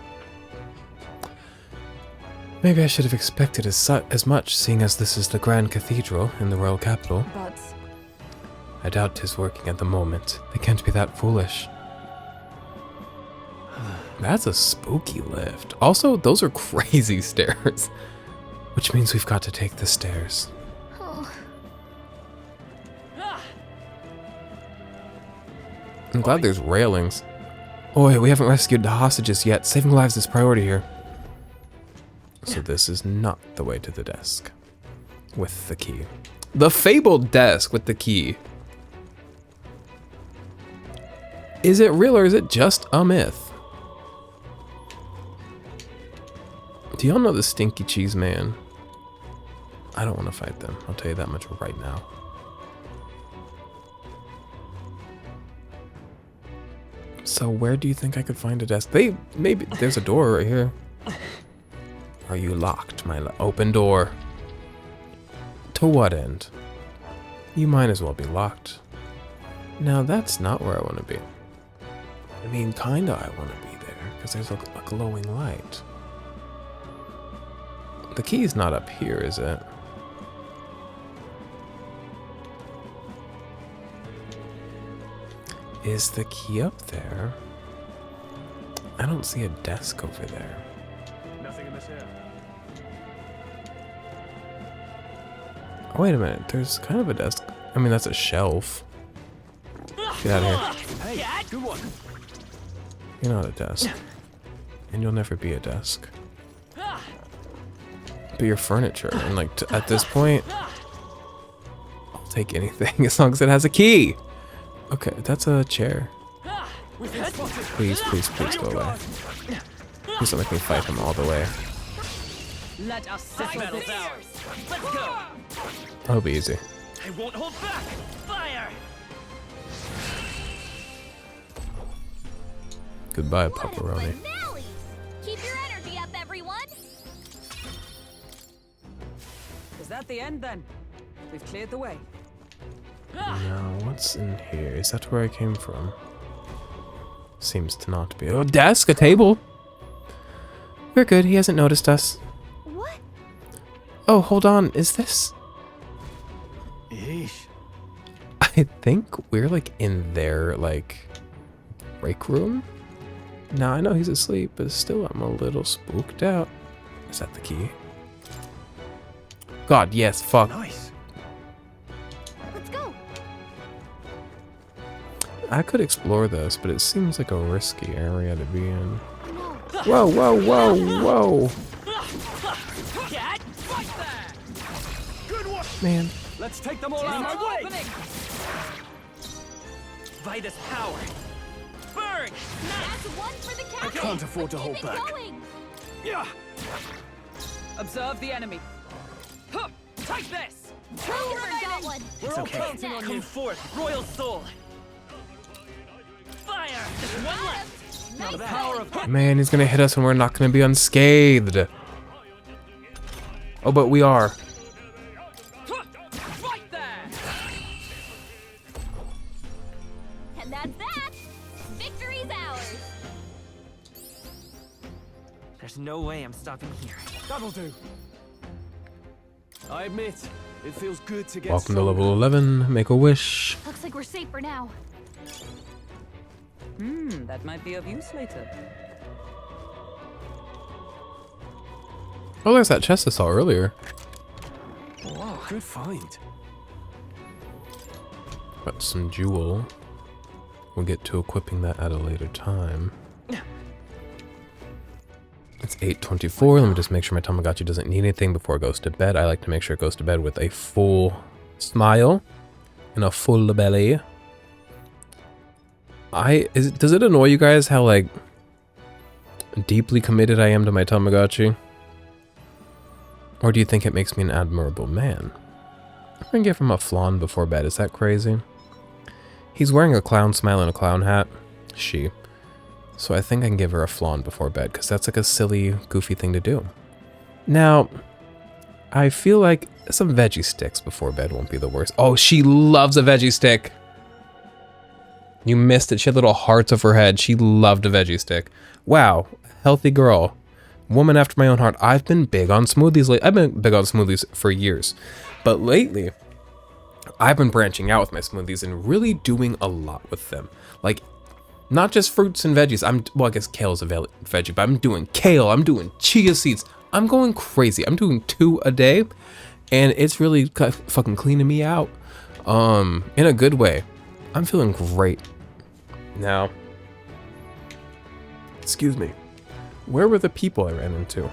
Maybe I should have expected as much, seeing as this is the Grand Cathedral in the royal capital. But I doubt 'tis working at the moment. They can't be that foolish. That's a spooky lift. Also, those are crazy stairs. Which means we've got to take the stairs. I'm glad there's railings. Oi, we haven't rescued the hostages yet. Saving lives is priority here. So this is not the way to the desk. With the key. The fabled desk with the key. Is it real or is it just a myth? Do y'all know the Stinky Cheese Man? I don't want to fight them. I'll tell you that much right now. So where do you think I could find a desk? Maybe there's a door right here. Are you locked, my open door? To what end? You might as well be locked. Now that's not where I want to be. I mean, kinda I want to be there, because there's a glowing light. The key's not up here, is it? Is the key up there? I don't see a desk over there. Nothing in this here. Oh, wait a minute, there's kind of a desk. I mean, that's a shelf. Get out of here. Hey, good one. You're not a desk. And you'll never be a desk. But you're furniture, and like, at this point, I'll take anything as long as it has a key. Okay, that's a chair. Please, please, please go away. Please don't make me fight him all the way. let us settle Battle's this. ours. Let's go. That'll be easy. I won't hold back. Fire. Goodbye, What a pepperoni. finale! Keep your energy up, everyone. Is that the end then? We've cleared the way. Now, what's in here? Is that where I came from? Seems to not be. Oh, desk, a table. We're good. He hasn't noticed us. What? Oh, hold on. Is this? Yeesh. I think we're like in their like break room. Now I know he's asleep, but still I'm a little spooked out. Is that the key? God, yes, fuck. Nice. Let's go. I could explore this, but it seems like a risky area to be in. No. Whoa, whoa, whoa, whoa. Cat. Right there. Good one. Man, Let's take them all out. It's My way. opening. By this power. Burn! That's one for the I captain. can't afford to Keep hold it back. going. Yeah. Observe the enemy. Huh, take this! Two got one. We're all Okay, counting on come you. forth, Royal Soul! Fire! Just one left! Now the power of Man, he's gonna hit us and we're not gonna be unscathed. Oh, but we are. Huh, right there! And that's that. Victory's ours. There's no way I'm stopping here. That'll do. I admit, it feels good to get Welcome to stronger. level 11. Make a wish. Looks like we're safe for now. That might be of use later. Oh, there's that chest I saw earlier. Wow, good find. Got some jewel. We'll get to equipping that at a later time. It's 8:24. Let me just make sure my Tamagotchi doesn't need anything before it goes to bed. I like to make sure it goes to bed with a full smile and a full belly. Does it annoy you guys how like deeply committed I am to my Tamagotchi? Or do you think it makes me an admirable man? I'm gonna give him a flan before bed. Is that crazy? He's wearing a clown smile and a clown hat. She. So I think I can give her a flan before bed, because that's like a silly, goofy thing to do. Now, I feel like some veggie sticks before bed won't be the worst. Oh, she loves a veggie stick! You missed it. She had little hearts of her head. She loved a veggie stick. Wow, healthy girl. Woman after my own heart. I've been big on smoothies. I've been big on smoothies for years. But lately, I've been branching out with my smoothies and really doing a lot with them. Like, not just fruits and veggies. Well, I guess kale's a veggie, but I'm doing kale. I'm doing chia seeds. I'm going crazy. I'm doing 2 a day, and it's really fucking cleaning me out. In a good way. I'm feeling great. Now, excuse me. Where were the people I ran into?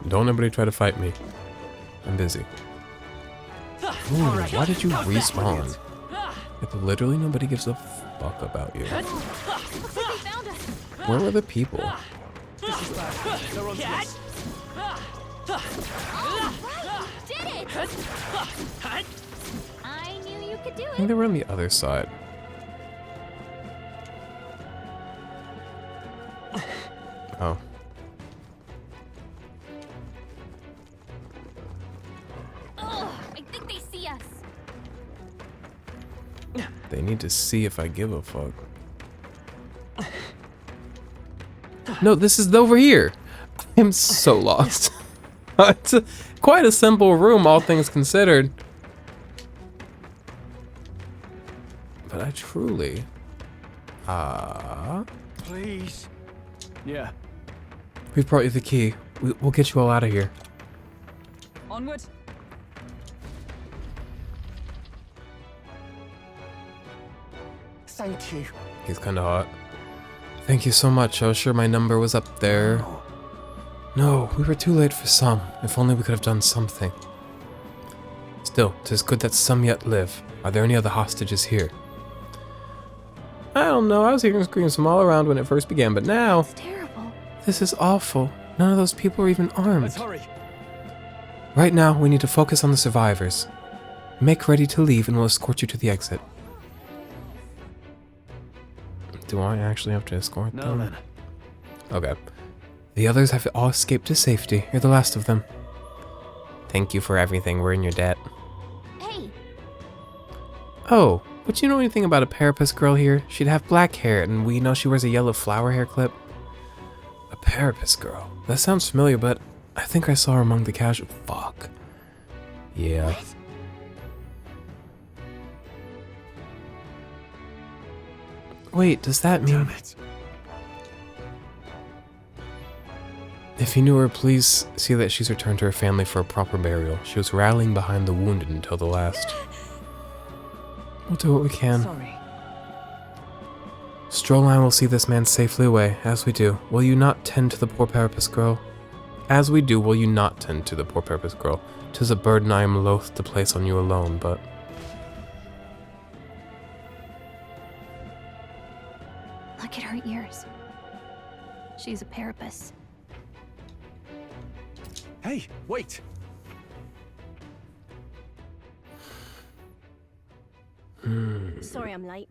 Don't anybody try to fight me. I'm busy. Ooh, why did you respawn? Like, literally nobody gives a fuck about you. Looks like they found us. Where were the people? This is bad. They're on to us. All right, you did it. I knew you could do I think it. they were on the other side. Oh. Ugh, I think they see us. They need to see if I give a fuck. No, this is over here. I'm so lost. It's quite a simple room, all things considered. But I truly... Please. Yeah. We've brought you the key. We'll get you all out of here. Onward. Thank you. He's kind of hot. Thank you so much. I was sure my number was up there. No, we were too late for some. If only we could have done something. Still, 'tis good that some yet live. Are there any other hostages here? I don't know. I was hearing screams from all around when it first began, but now... It's terrible. This is awful. None of those people are even armed. Let's hurry. Right now, we need to focus on the survivors. Make ready to leave and we'll escort you to the exit. Do I actually have to escort No, them? then. Okay. The others have all escaped to safety. You're the last of them. Thank you for everything. We're in your debt. Hey, Oh, but you know anything about a Parapus girl here? She'd have black hair, and we know she wears a yellow flower hair clip. A Parapus girl. That sounds familiar, but I think I saw her among the casual... Fuck. Yeah. Wait, does that mean... Damn it. If you knew her, please see that she's returned to her family for a proper burial. She was rallying behind the wounded until the last. We'll do what we can. Sorry. Stroline will see this man safely away. As we do, will you not tend to the poor Parapus girl? As we do, will you not tend to the poor Parapus girl? 'Tis a burden I am loath to place on you alone, but... Look at her ears. She's a parapus. Hey, wait! Sorry I'm late.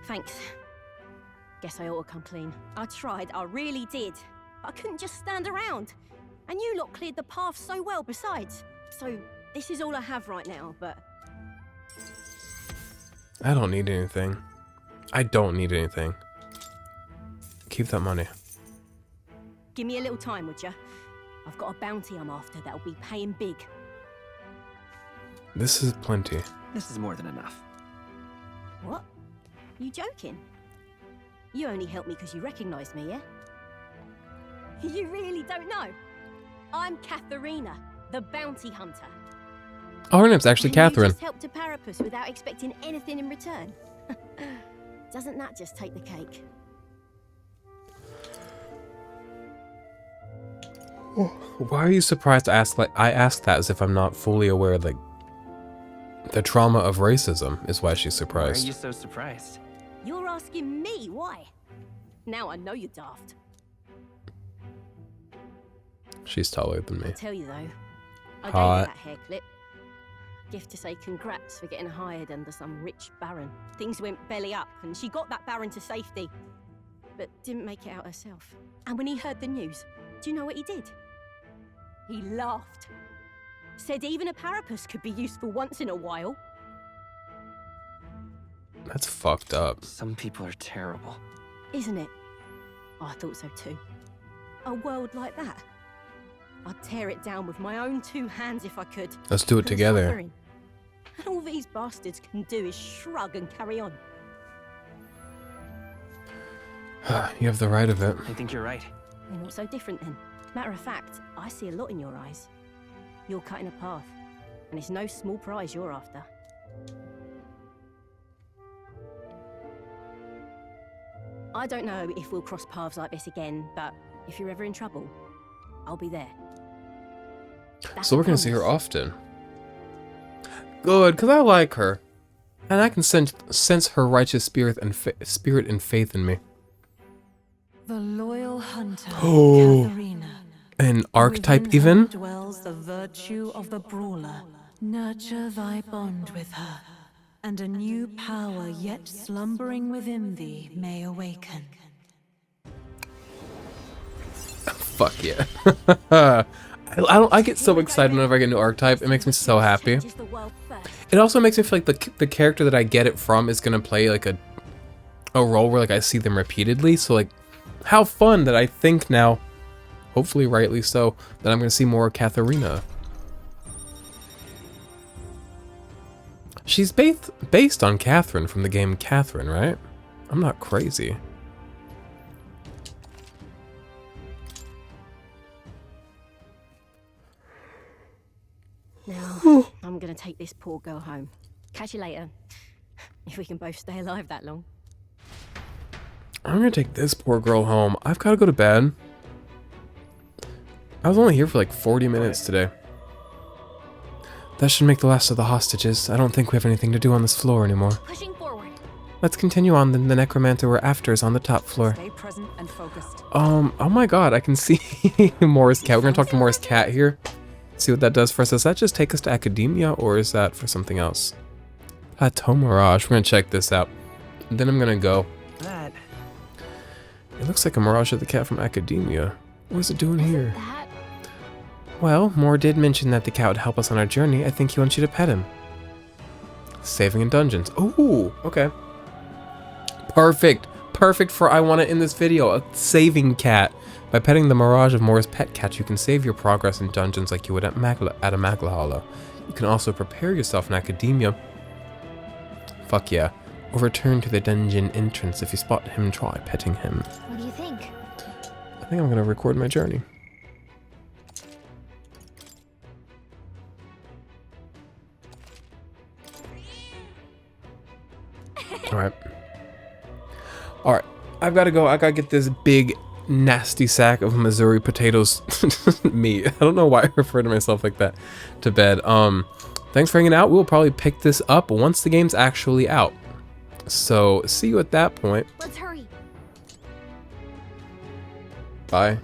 Thanks. Guess I ought to come clean. I tried, I really did. I couldn't just stand around. And you lot cleared the path so well besides. So, this is all I have right now, but... I don't need anything. I don't need anything. Keep that money. Give me a little time, would ya? I've got a bounty I'm after that'll be paying big. This is plenty. This is more than enough. What? You joking? You only helped me because you recognized me, yeah? You really don't know? I'm Katharina, the bounty hunter. Oh, her name's actually And Catherine. You just helped a parapus without expecting anything in return. Doesn't that just take the cake? Why are you surprised I asked that as if I'm not fully aware of the trauma of racism is why she's Why surprised. are you so surprised? You're asking me why? Now I know you're daft. She's taller than me. I'll tell you though, I Hot. gave her that hair clip. Gift to say congrats for getting hired under some rich baron. Things went belly up and she got that baron to safety, but didn't make it out herself. And when he heard the news, do you know what he did? He laughed. Said even a parapus could be useful once in a while. That's fucked up. Some people are terrible. Isn't it? Oh, I thought so too. A world like that. I'd tear it down with my own two hands if I could. Let's do it But together. suffering. And all these bastards can do is shrug and carry on. You have the right of it. I think you're right. We're not so different then. Matter of fact, I see a lot in your eyes. You're cutting a path, and it's no small prize you're after. I don't know if we'll cross paths like this again, but if you're ever in trouble, I'll be there. That's So a we're gonna see her promise. often. Good, because I like her. And I can sense her righteous spirit and faith in me. The loyal hunter, Oh. Katharina. An archetype Within her even? dwells the virtue of the brawler. Nurture thy bond with her, and a new power yet slumbering within thee may awaken. Fuck yeah. I get so excited whenever I get a new archetype. It makes me so happy. Changes the world first. It also makes me feel like the character that I get it from is gonna play like a role where like I see them repeatedly. So like, how fun that I think now, hopefully rightly so, that I'm gonna see more of Katharina. She's based on Catherine from the game Catherine, right? I'm not crazy. Now, I'm gonna take this poor girl home. Catch you later. If we can both stay alive that long. I'm gonna take this poor girl home. I've gotta go to bed. I was only here for like 40 minutes today. That should make the last of the hostages. I don't think we have anything to do on this floor anymore. Pushing forward. Let's continue on, then the necromancer we're after is on the top floor. Stay present and focused. Oh my god, I can see Morris Cat. We're gonna talk to Morris Cat here. See what that does for us. Does that just take us to Academia, or is that for something else? Plateau Mirage. We're gonna check this out. Then I'm gonna go. That. It looks like a Mirage of the Cat from Academia. What is it doing here? That. Well, Moore did mention that the cat would help us on our journey. I think he wants you to pet him. Saving in dungeons. Ooh, okay. Perfect. Perfect for I want it in this video. A saving cat. By petting the Mirage of Moore's pet cat, you can save your progress in dungeons like you would at a Magla Hollow. You can also prepare yourself in Academia. Fuck yeah. Or return to the dungeon entrance. If you spot him, try petting him. What do you think? I think I'm gonna record my journey. Alright. Alright. I've gotta go. I gotta get this big nasty sack of Missouri potatoes meat. I don't know why I refer to myself like that to bed. Thanks for hanging out. We'll probably pick this up once the game's actually out. So see you at that point. Let's hurry. Bye.